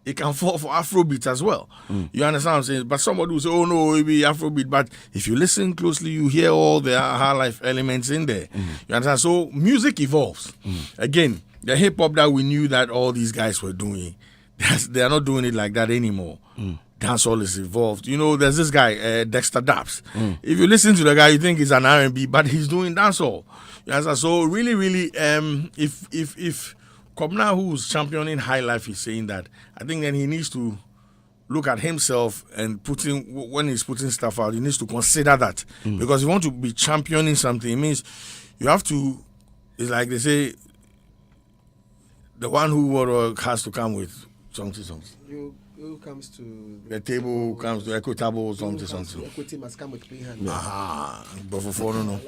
It can fall for Afrobeat as well. You understand what I'm saying? But somebody will say, oh no, it be Afrobeat. But if you listen closely, you hear all the high life elements in there. You understand? So music evolves. Again, the hip hop that we knew that all these guys were doing, they are not doing it like that anymore. Dancehall is evolved. You know, there's this guy, Dexter Daps. If you listen to the guy, you think he's an R&B, but he's doing dancehall. You understand? So really, if Kwamna, who's championing high life, is saying that, I think then he needs to look at himself and when he's putting stuff out, he needs to consider that. Because if you want to be championing something, it means you have to, it's like they say, the one who has to come with something. who comes to the table, comes to equitable, something. Equity must come with clean hands. But for no.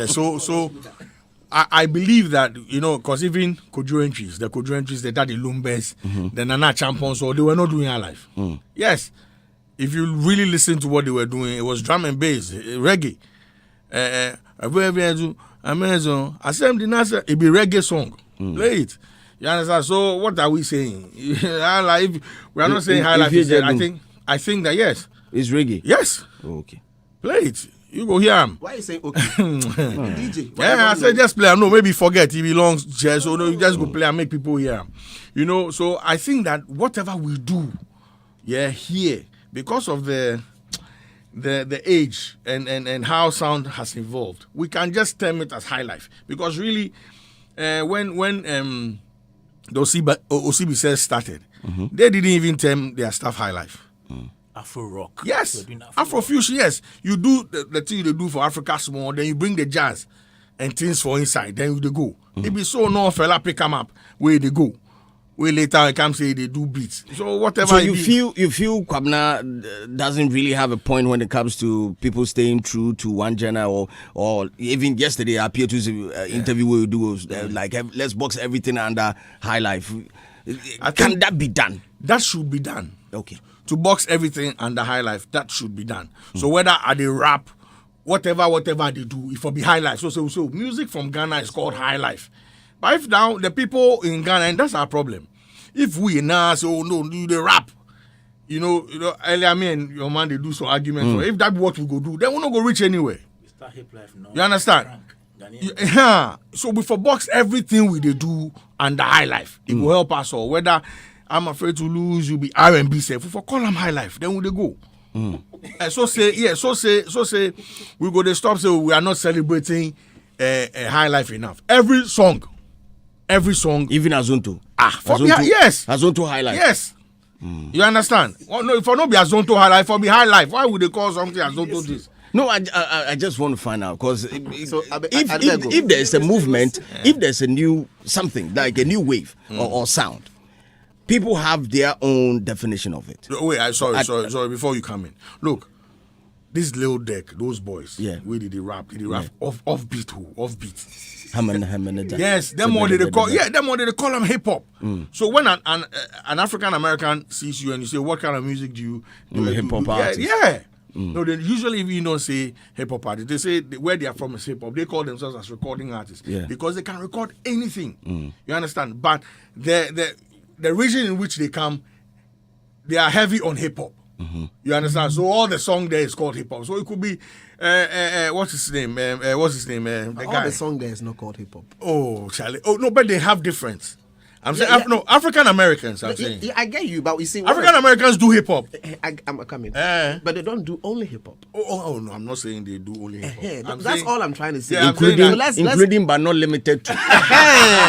So I believe that, you know, because even Kojo entries, the Daddy Lumbes, the Nana Champions, so they were not doing our life. Yes, if you really listen to what they were doing, it was drum and bass, reggae. Amazon, it be reggae song. Play it. You understand? So what are we saying? Like, we are not saying Highlife. I think that yes. It's reggae. Yes. Oh, okay. Play it. You go hear him. Why you saying okay? DJ. Yeah, I said just play. No, maybe forget. He belongs jazz. So no, you just go play and make people hear him. You know. So I think that whatever we do, here, because of the age and how sound has evolved, we can just term it as high life. Because really, when the OCB says started, they didn't even term their stuff high life. Afro rock. Yes. Afro fusion, yes. You do the thing they do for Africa small, then you bring the jazz and things for inside, then they go. It be so no fella pick them up where they go. Where later I come say they do beats. So whatever. So you feel Kwamna doesn't really have a point when it comes to people staying true to one genre, or even yesterday I appeared to interview where you do like let's box everything under high life. Can that be done? That should be done. Okay. To box everything under high life, that should be done. So whether they rap, whatever they do, if it be high life. So music from Ghana is called high life. But if now the people in Ghana, and that's our problem. If we now say, oh no, do the rap, you know, earlier me and your man they do some argument. So if that's what we go do, then we're not go reach anywhere. Start hip life now. You understand? So we for box everything we they do under high life. It will help us all. Whether I'm afraid to lose, you be R&B safe. If we call them high life, then we they go. So say we go to stop. So we are not celebrating High Life enough. Every song, even Azonto. For me, yes, Azonto Highlife. yes. You understand? Well, no, if I not be Azonto High Life, for me High Life, why would they call something Azonto this? No, I just want to find out because if Abego. there's a movement, if there's a new something like a new wave or sound, people have their own definition of it. Wait, sorry. Before you come in, look, this Lil Deck, those boys. Yeah. Where did they rap? Did they rap offbeat? Offbeat. Yes, them more they call. Yeah, them more they call them hip hop. So when an African American sees you and you say, "What kind of music do you do?" Hip hop artist. Yeah. No, they usually if you don't say hip hop artists, they say where they are from is hip hop. They call themselves as recording artists because they can record anything. You understand? But the region in which they come, they are heavy on hip hop. You understand? So all the song there is called hip hop. So it could be what's his name? The All guy. the song there is not called hip hop. Oh, Charlie. Oh no, but they have difference. I'm saying African Americans. I'm saying I get you, but you see, African Americans do hip hop. I'm coming, but they don't do only hip hop. Oh no, I'm not saying they do only hip hop. That's all I'm trying to say. Yeah, I'm saying that- including but not limited to.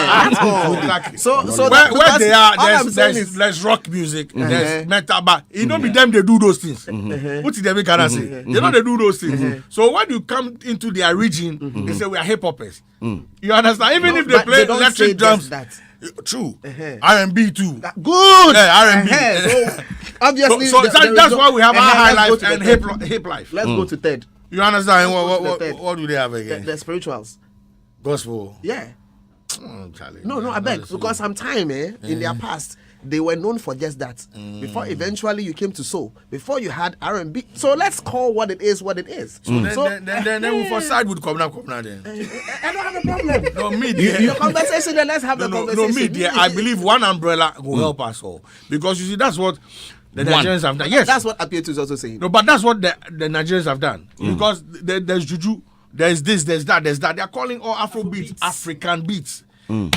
Exactly. So where they are, all I'm saying there's rock music, there's metal, but it don't be them they do those things. What did they can say? They know they do those things. So when you come into their region, they say we are hip hoppers. You understand? Even if they but play they don't say electric drums, just true. R&B too. Good. R&B. So obviously, So that's why we have our High let's go Life to and the hip life. Let's go to third. You understand? Let's go to the third. What do they have again? The spirituals. Gospel. Yeah. Charlie. No, I beg, because sometime in their past they were known for just that. Before eventually you came to soul. Before you had R&B. So let's call what it is what it is. So then we for side would come now then. I don't have a problem. No, me The dear. conversation, then let's have the conversation. No, me dear. I believe one umbrella will help us all because you see that's what the Nigerians have done. Yes, That's what Apietu is also saying. no, but that's what the Nigerians have done because there's juju, there's this, there's that. They are calling all Afro beats African beats.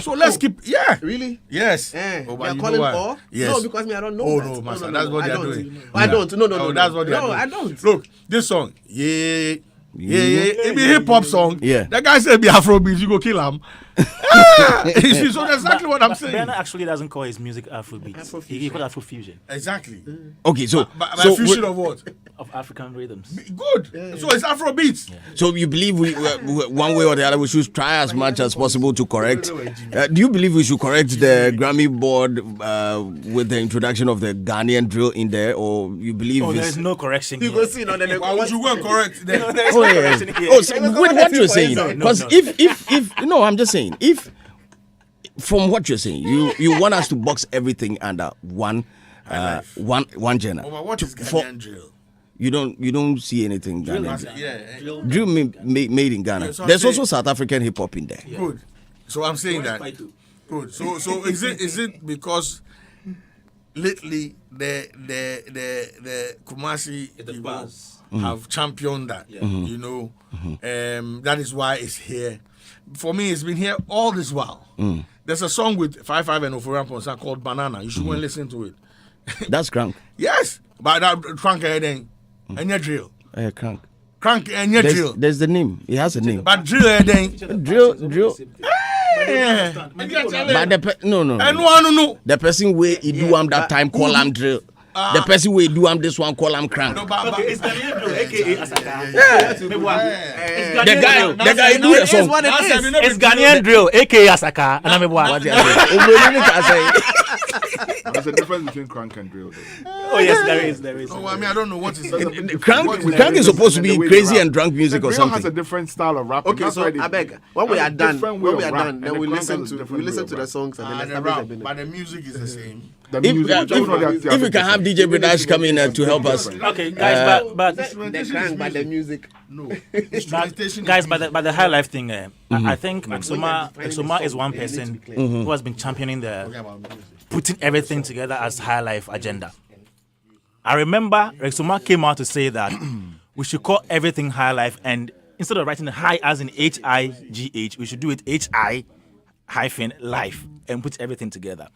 So let's keep, Really? Yes. They're but you know calling why? all? Yes. No, because me, I don't know. Oh that. no, master, No, that's what I they are don't. doing. I don't. No, that's what they are No, doing. I don't. Look, this song, it be hip hop song. Yeah. That guy said be Afrobeat, you go kill him. You see, so that's exactly what I'm saying. Bernard actually doesn't call his music Afrobeat. He calls Afrofusion Exactly. Okay, so But so fusion of what? of African rhythms. Good. So it's Afrobeat. so you believe we one way or the other we should try as much as possible to correct. Do you believe we should correct the Grammy board with the introduction of the Ghanaian drill in there, or you believe Oh, it's there's no correction You here. go see, no, then Why would you go and correct them? There's Oh, no yeah. correction here. Oh, so with what you're saying, because no. if no, I'm just saying if from what you're saying, you want us to box everything under one one genre. But what is For- Ghanaian drill? You don't see anything Ghanaian. Yeah. Drill made in Ghana. so I'm There's saying- also South African hip hop in there. Good. So I'm saying that. Good. So is it because lately the Kumasi people have championed that? You know, that is why it's here. For me, it's been here all this while. There's a song with 5-5 and Oforian Ponsa called Banana. You should go and listen to it. That's crank. Yes, but that crank then and your drill, Crank. crank and your drill, There's the name. It has a name. but drill then. Drill. Yeah. But no. And one no. The person where he do that time call him drill. The person where he do this one call him crank. No, but It's Ghanaian drill, aka Asaka. The guy do the song. what it is. It's Ghanaian drill, aka Asaka. And I'm What you say? There's a difference between crank and drill. Oh yes, there is. No, I mean I don't know what is. Crank is supposed to be crazy and drunk music or Drill has a something. different style of rapping. Okay, That's so why they- I beg. When we has are a done, different way when we of are rap, done, and then the we crank listen has a to different way of the rap. songs and then And establish a rap, minute. but the music is the same. The If music, we can have DJ Bradash come in to help us. Okay, guys, but The crank, but the music. No. guys, by the high life thing, I think Exuma is one person who has been championing putting everything together as high life agenda. I remember Exuma came out to say that we should call everything high life, and instead of writing high as in HIGH, we should do it HI-life and put everything together.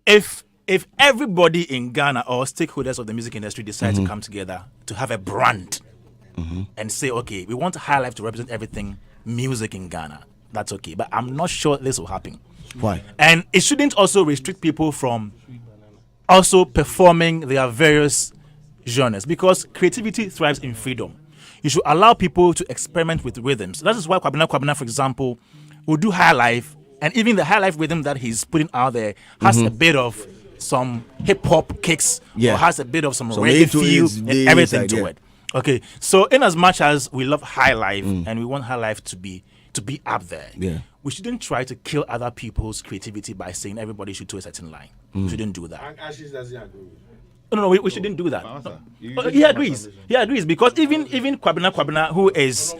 If everybody in Ghana or stakeholders of the music industry decide to come together to have a brand and say, okay, we want High Life to represent everything music in Ghana, that's okay. But I'm not sure this will happen. Why? And it shouldn't also restrict people from also performing their various genres, because creativity thrives in freedom. You should allow people to experiment with rhythms. That is why Kwabena, for example, will do Highlife, and even the Highlife rhythm that he's putting out there has a bit of some hip hop kicks, or has a bit of some reggae feel and everything to it. Okay, so in as much as we love Highlife and we want Highlife to be up there, we shouldn't try to kill other people's creativity by saying everybody should do a certain line. We shouldn't do that. Ashes doesn't agree. No, we shouldn't do that. No. He agrees. He agrees, because even Kwabena, who is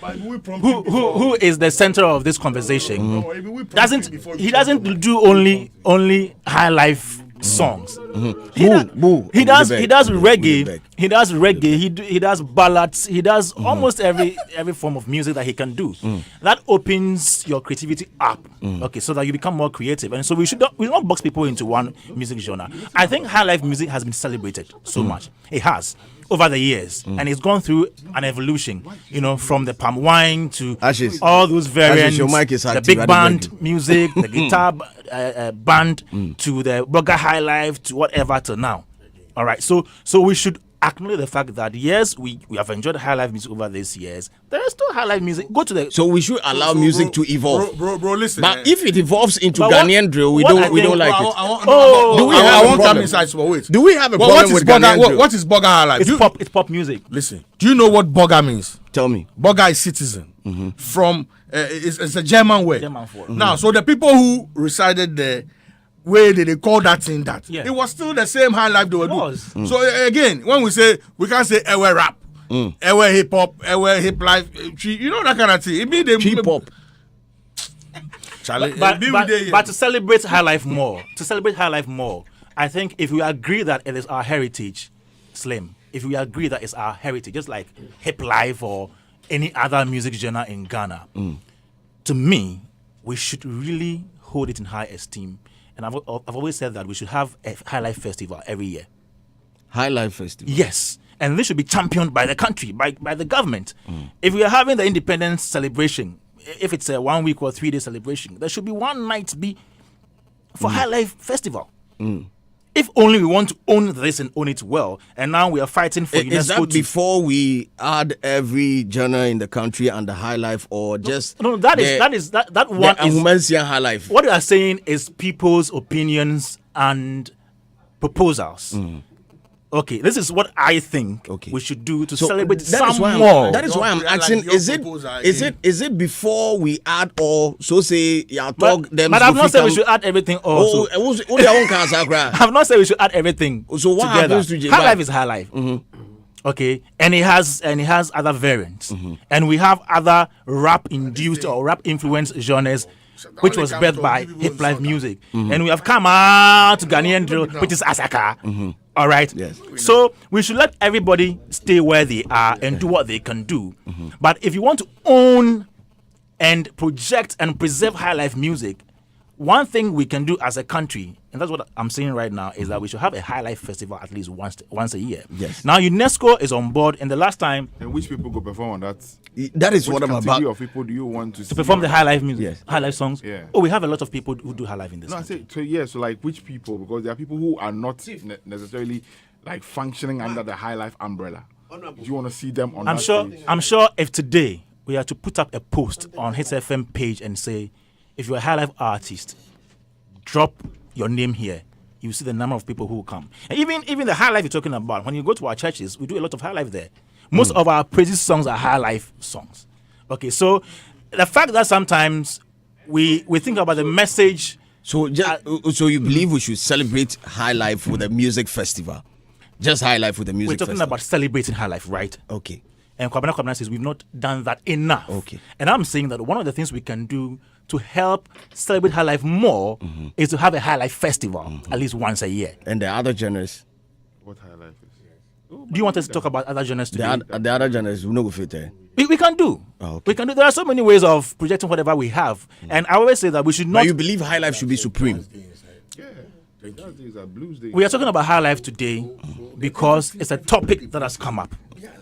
the center of this conversation, doesn't do only Highlife songs. He does reggae. He does reggae. He does ballads. He does almost every form of music that he can do. That opens your creativity up. Okay, so that you become more creative. And so we not box people into one music genre. I think Highlife music has been celebrated so much. It has over the years, and it's gone through an evolution. From the palm wine to all those variants, the big band music, the guitar band to the burger Highlife to whatever to now. All right, so we should acknowledge the fact that yes, we have enjoyed Highlife music over these years. There is still Highlife music. So we should allow music to evolve. Bro, listen. But if it evolves into Ghanaian drill, we don't like it. I want some insights. But wait. Do we have a problem with Ghanaian drill? What is burger Highlife? It's pop music. Listen. Do you know what burger means? Tell me. Burger is citizen. From it's a German word. Now, so the people who resided there, where did they call that thing that? Yeah. It was still the same Highlife they were doing. So again, when we say, we can't say ewe rap, ewe hip hop, ewe hip life, that kind of thing. It means hip hop. But to celebrate Highlife more, I think if we agree that it is our heritage, Slim, if we agree that it's our heritage, just like hip life or any other music genre in Ghana, to me, we should really hold it in high esteem. And I've always said that we should have a Highlife festival every year. Highlife festival? Yes. And this should be championed by the country, by the government. If we are having the independence celebration, if it's a 1 week or 3 day celebration, there should be one night be for Highlife festival. If only we want to own this and own it well, and now we are fighting for UNESCO. Is that before we add every genre in the country under Highlife, or just no? That one is Highlife. What we are saying is people's opinions and proposals. Okay, this is what I think we should do to celebrate some more. That is why I'm asking: is it before we add all? So say talk them. But I've not said we should add everything. Also, I've not said we should add everything. So what happens to Highlife is Highlife. Okay, and it has other variants, and we have other rap induced or rap influenced genres, which was birthed by hip life music, and we have come out to Ghanaian drill, which is Asaka. All right. Yes. So we should let everybody stay where they are and do what they can do. But if you want to own and project and preserve Highlife music, one thing we can do as a country, and that's what I'm saying right now, is that we should have a Highlife festival at least once a year. Yes. Now UNESCO is on board, and the last time. And which people go perform on that? That is what I'm about. Of people do you want to perform the Highlife music? Yes. Highlife songs. Yeah. Oh, we have a lot of people who do Highlife in this. No, country. I say so like which people? Because there are people who are not necessarily like functioning under the Highlife umbrella. Do you want to see them on? I'm sure if today we are to put up a post on Hitz FM page and say, if you're a Highlife artist, drop your name here, you see the number of people who will come. And even the Highlife you're talking about, when you go to our churches, we do a lot of Highlife there. Most of our praises songs are Highlife songs. Okay, so the fact that sometimes we think about the message. So you believe we should celebrate Highlife with a music festival? Just Highlife with a music festival? We're talking about celebrating Highlife, right? Okay. And Kwabena says we've not done that enough. Okay. And I'm saying that one of the things we can do to help celebrate Highlife more is to have a Highlife festival at least once a year. And the other genres? What Highlife is? Do you want us to talk about other genres today? The other genres, we know go fit there. We can do. Oh, okay. We can do. There are so many ways of projecting whatever we have. And I always say that we should not. But you believe Highlife should be supreme? Yeah. Blues days. We are talking about Highlife today because it's a topic that has come up.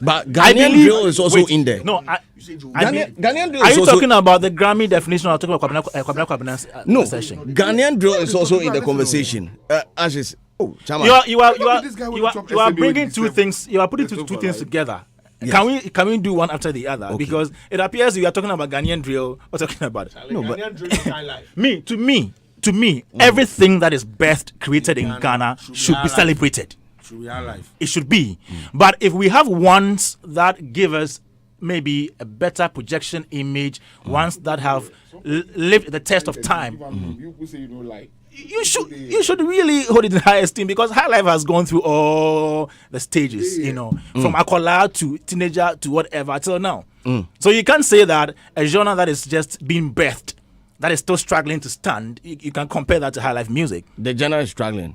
But Ghanaian drill is also in there. No, Ghanaian drill are is you also talking about the Grammy definition or talking about Kwabena no session? Ghanaian drill is also in the conversation. Ashes. Oh, Chama. You are This guy will chop bringing SMU two with things. You are putting two for things life. together. Yes. Can we do one after the other? Okay. Because it appears you are talking about Ghanaian drill or talking about No, but to me, everything that is best created in Ghana should be celebrated. It should be. But if we have ones that give us maybe a better projection image, ones that have lived the test of time, You say you don't like. you should really hold it in high esteem, because Highlife has gone through all the stages, from Akola to teenager to whatever till now. So you can't say that a genre that is just being birthed, that is still struggling to stand, you can compare that to Highlife music. the genre is struggling.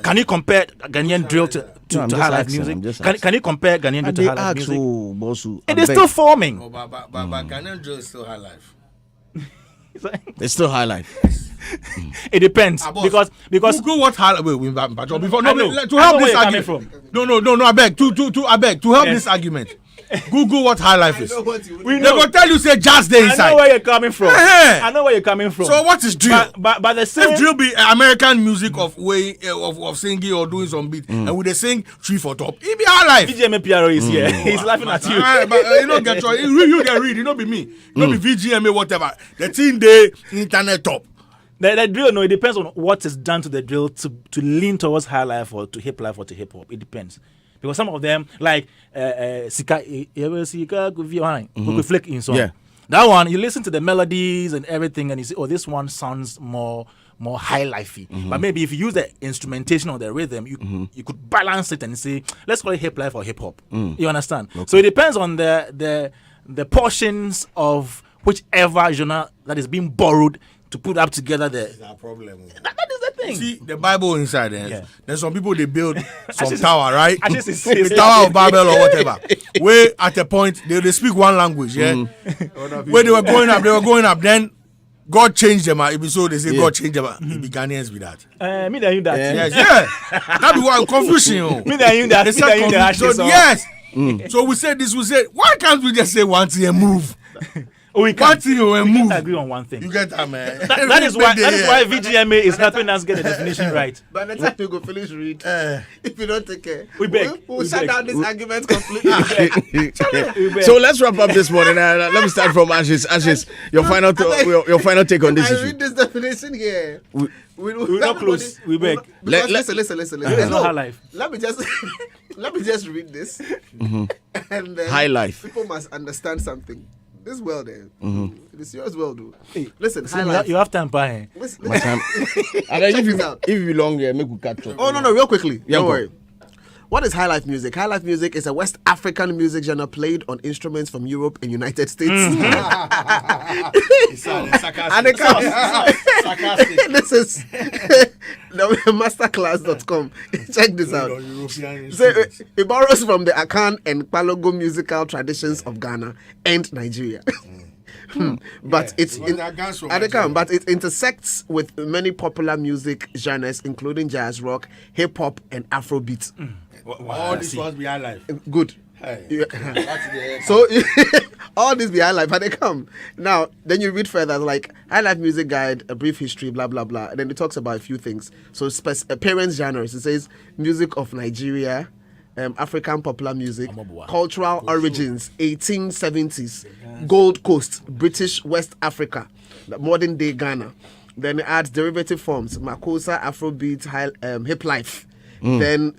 Can you compare Ghanaian drill to No, I'm just Highlife asking, I'm music? just Can you compare Ghanaian drill to They Highlife ask, music? oh, Bosu, It I is beg. still forming. But Ghanaian drill is still high life. It's still high life. It depends, because Google what high before I no, know. to I help know this where you're coming argument. No, I beg to help Yes. this argument. Google what high life is. we They know. will tell you say jazz day I know inside. where you're coming from. Eh. I know where you're coming from. So what is drill? But the same. If drill be American music of way of singing or doing some beat, and we they sing three for top, it be high life. VGMA PRO is here. He's laughing at you. But you don't get your you they read, it don't be me. It don't be VGMA whatever. The thing they internet top. The drill, no, it depends on what is done to the drill to lean towards high life or to hip life or to hip hop. It depends. Because some of them, like Sika, Flick in song. Yeah. That one, you listen to the melodies and everything, and you say, oh, this one sounds more high lifey. But maybe if you use the instrumentation or the rhythm, you could balance it and say, let's call it hip life or hip hop. You understand? Okay. So it depends on the portions of whichever genre that is being borrowed to put up together the. That's our problem. That is the thing. See the Bible inside there. Yeah. There's some people they build some tower, right? I just The Tower of Babel or whatever. Where at a point they speak one language, yeah. Where they were going up, then God changed them. If so, they say God changed them. It be Ghanaians with that. Me and you that. Yes, yeah. That be why confusion. Me and you that. They start confusion. So, yes. So we say this. We say why can't we just say one thing and move? We One thing and move. agree on one thing. You get that, man. That is why VGMA is helping us get the definition right. By the time you go finish read, if you don't take care, We beg. we'll We shut beg. down this argument completely. So let's wrap up this morning. Let me start from Ashes. Ashes, your final take on this I issue. read this definition here. We're not close. We beg. Listen. It's not No, high life. let me just read this. And High life. People must understand something. This world, it's yours world. Listen, high You life. have time, Pai. Listen, My time. And then Check if this out. you long here, make we catch up. Oh no, real quickly. Yeah, Don't go. worry. What is Highlife music? Highlife music is a West African music genre played on instruments from Europe and United States. And it comes. This is masterclass.com. Check this out. So, it borrows from the Akan and Palogo musical traditions of Ghana and Nigeria. But it intersects with many popular music genres, including jazz, rock, hip hop, and Afrobeat. All these ones be high life. Good. Hey. Yeah. So all these be Highlife, and they come. Now, then you read further, like Highlife Music Guide, a brief history, blah blah blah, and then it talks about a few things. So parents genres. It says music of Nigeria, African popular music, cultural origins, 1870s, Gold Coast, British West Africa, modern day Ghana. Then it adds derivative forms, Makosa, Afrobeat, hip life. Then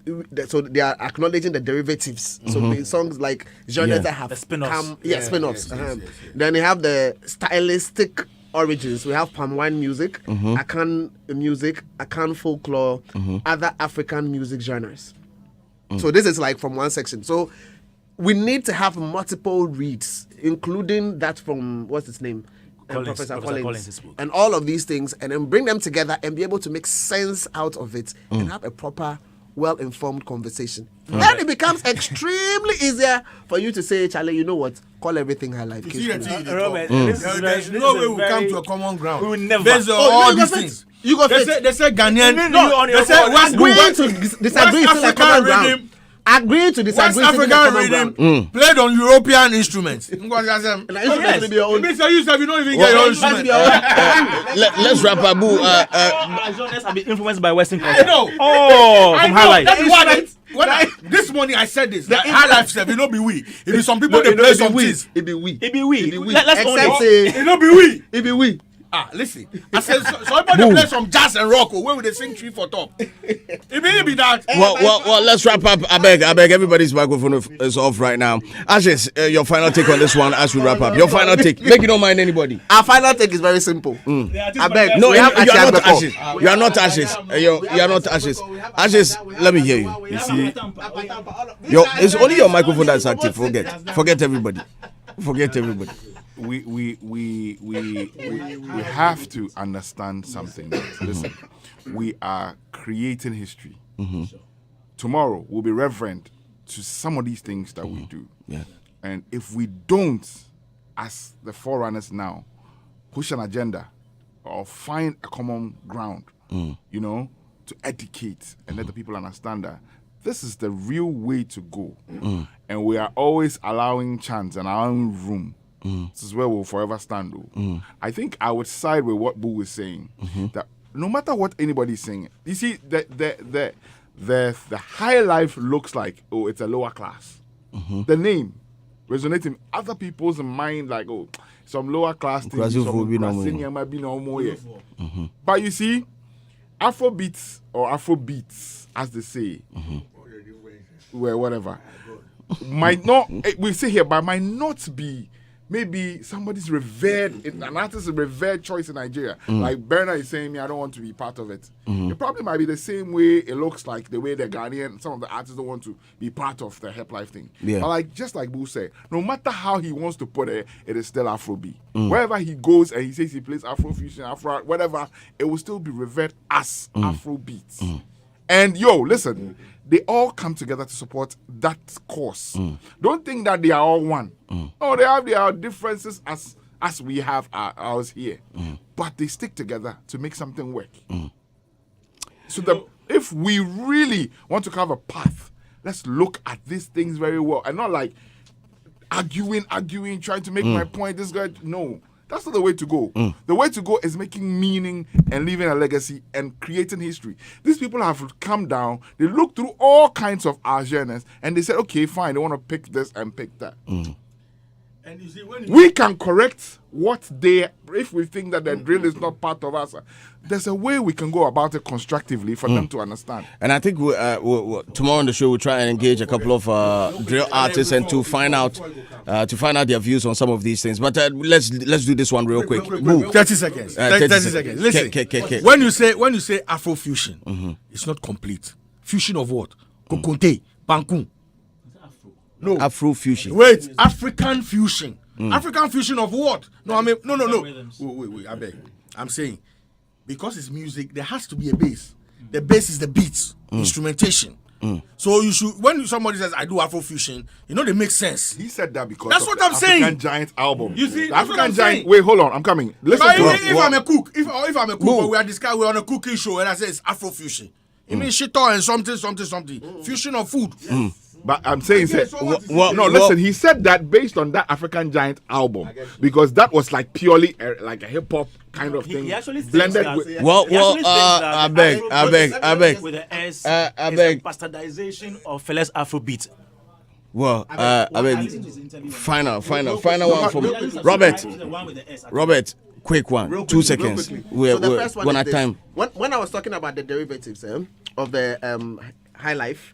so they are acknowledging the derivatives. So the songs like genres that have The spin-offs. come, spin-offs. Then they have the stylistic origins. We have palm wine music, Akan music, Akan folklore, other African music genres. So this is like from one section. So we need to have multiple reads, including that from what's his name? Professor Collins, and all of these things, and then bring them together and be able to make sense out of it and have a proper, well-informed conversation. Then it becomes extremely easier for you to say, Charlie, you know what? Call everything Highlife. Robert, There's no way we'll come to a common ground. We will never. Based on all these things. You go They fit. say Ghanaian. Even No, you on they your say phone. West Agreeing to disagree is still a common ground. agree to disagree. West African rhythm played on European instruments. You Yes. say you don't even get your instrument. Let's wrap up. Genres have been influenced by Western culture. I know. Oh, I from know. Highlife. That's why this morning I said this. That Highlife said it not be we. It be some people they play some things. It be we. It be we. It be we. Let's own Except it. say It not be we. it be we. Listen. I said so everybody play some jazz and rock. Where would they sing three for top? It be that. Well, let's wrap up. I beg, everybody's microphone is off right now. Ashes, your final take on this one as we wrap up. Your final take. Make you don't mind anybody. Our final take is very simple. I beg. No, we you have are Ashes not before. Ashes. You are not Ashes. You are not Ashes. Ashes, let me hear you. You see, it's only your microphone that's active. Forget everybody. Forget everybody. We have to understand something. Listen, we are creating history. Tomorrow we'll be reverent to some of these things that we do. Yeah. And if we don't, as the forerunners now, push an agenda or find a common ground, to educate and let the people understand that this is the real way to go. And we are always allowing chance and allowing room. This is where we'll forever stand. I think I would side with what Boo was saying, that no matter what anybody's saying, you see, the high life looks like, it's a lower class. The name resonating other people's mind like, some lower class thing, But you see, Afrobeats or Afrobeats, as they say, whatever, might not, we say here, but might not be maybe somebody's revered, an artist's revered choice in Nigeria. Like Bernard is saying, I don't want to be part of it. It probably might be the same way it looks like the way the Ghanaian, some of the artists don't want to be part of the Highlife thing. Yeah. But just like Boo said, no matter how he wants to put it, it is still Afrobeat. Wherever he goes and he says he plays Afrofusion, Afro, whatever, it will still be revered as Afrobeat. And listen, they all come together to support that cause. Don't think that they are all one. No, they have their differences as we have ours here. But they stick together to make something work. So if we really want to carve a path, let's look at these things very well. And not like arguing, trying to make my point. This guy, no. That's not the way to go. The way to go is making meaning and leaving a legacy and creating history. These people have come down, they look through all kinds of our journeys, and they said, okay, fine, they want to pick this and pick that. And you see, we can correct if we think that the drill is not part of us, there's a way we can go about it constructively for them to understand. And I think tomorrow on the show we'll try and engage a couple of drill artists and to find out their views on some of these things. But let's do this one real quick. 30 seconds. 30 seconds. Listen. When you say Afrofusion, it's not complete. Fusion of what? Kokonte, Bankun. No. Afrofusion. Wait, African fusion. African fusion of what? No, I mean, no. Wait, I beg. I'm saying, because it's music, there has to be a bass. The bass is the beats, instrumentation. So you should, when somebody says, I do Afrofusion, they make sense. He said that because that's of what the I'm saying. African Giant album. You see, the that's what African I'm Giant. saying. Wait, hold on, I'm coming. Listen But to if I'm a cook, if I'm a cook, but we're on a cooking show and I say it's Afrofusion. It means shit and something. Fusion of food. But I'm saying, listen, he said that based on that African Giant album because that was like purely like a hip hop kind of thing. He actually blended that, with. I beg. With the S, is a bastardization of Fela's Afrobeat. Well, I beg. Final one from Robert. Quick one, 2 seconds. So the first one one is at this. time. When I was talking about the derivatives of the Highlife,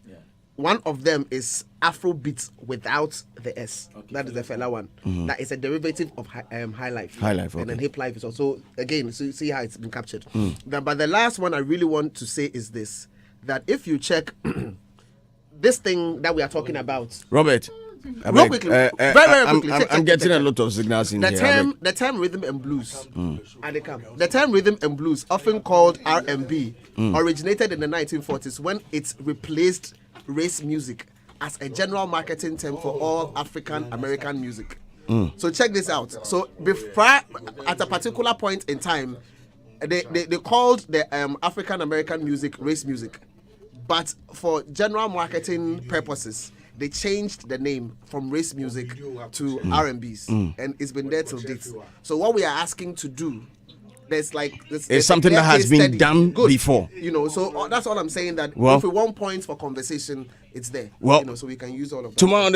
one of them is Afrobeats without the S. That is the fella one. That is a derivative of Highlife. Highlife, okay. And then Hip Life is also, again, so you see how it's been captured. But the last one I really want to say is this, that if you check this thing that we are talking about. Robert. Real quickly, very quickly. I'm getting a lot of signals in here. The term rhythm and blues, the term rhythm and blues, often called R&B, originated in the 1940s when it replaced race music as a general marketing term for all African American music. So check this out. So at a particular point in time, they called the African American music race music. But for general marketing purposes, they changed the name from race music to R&Bs, and it's been there till date. So what we are asking to do, there's something that has been done before. So that's all I'm saying. That well, if we want points for conversation, it's there. Well, so we can use all of that. Tomorrow on the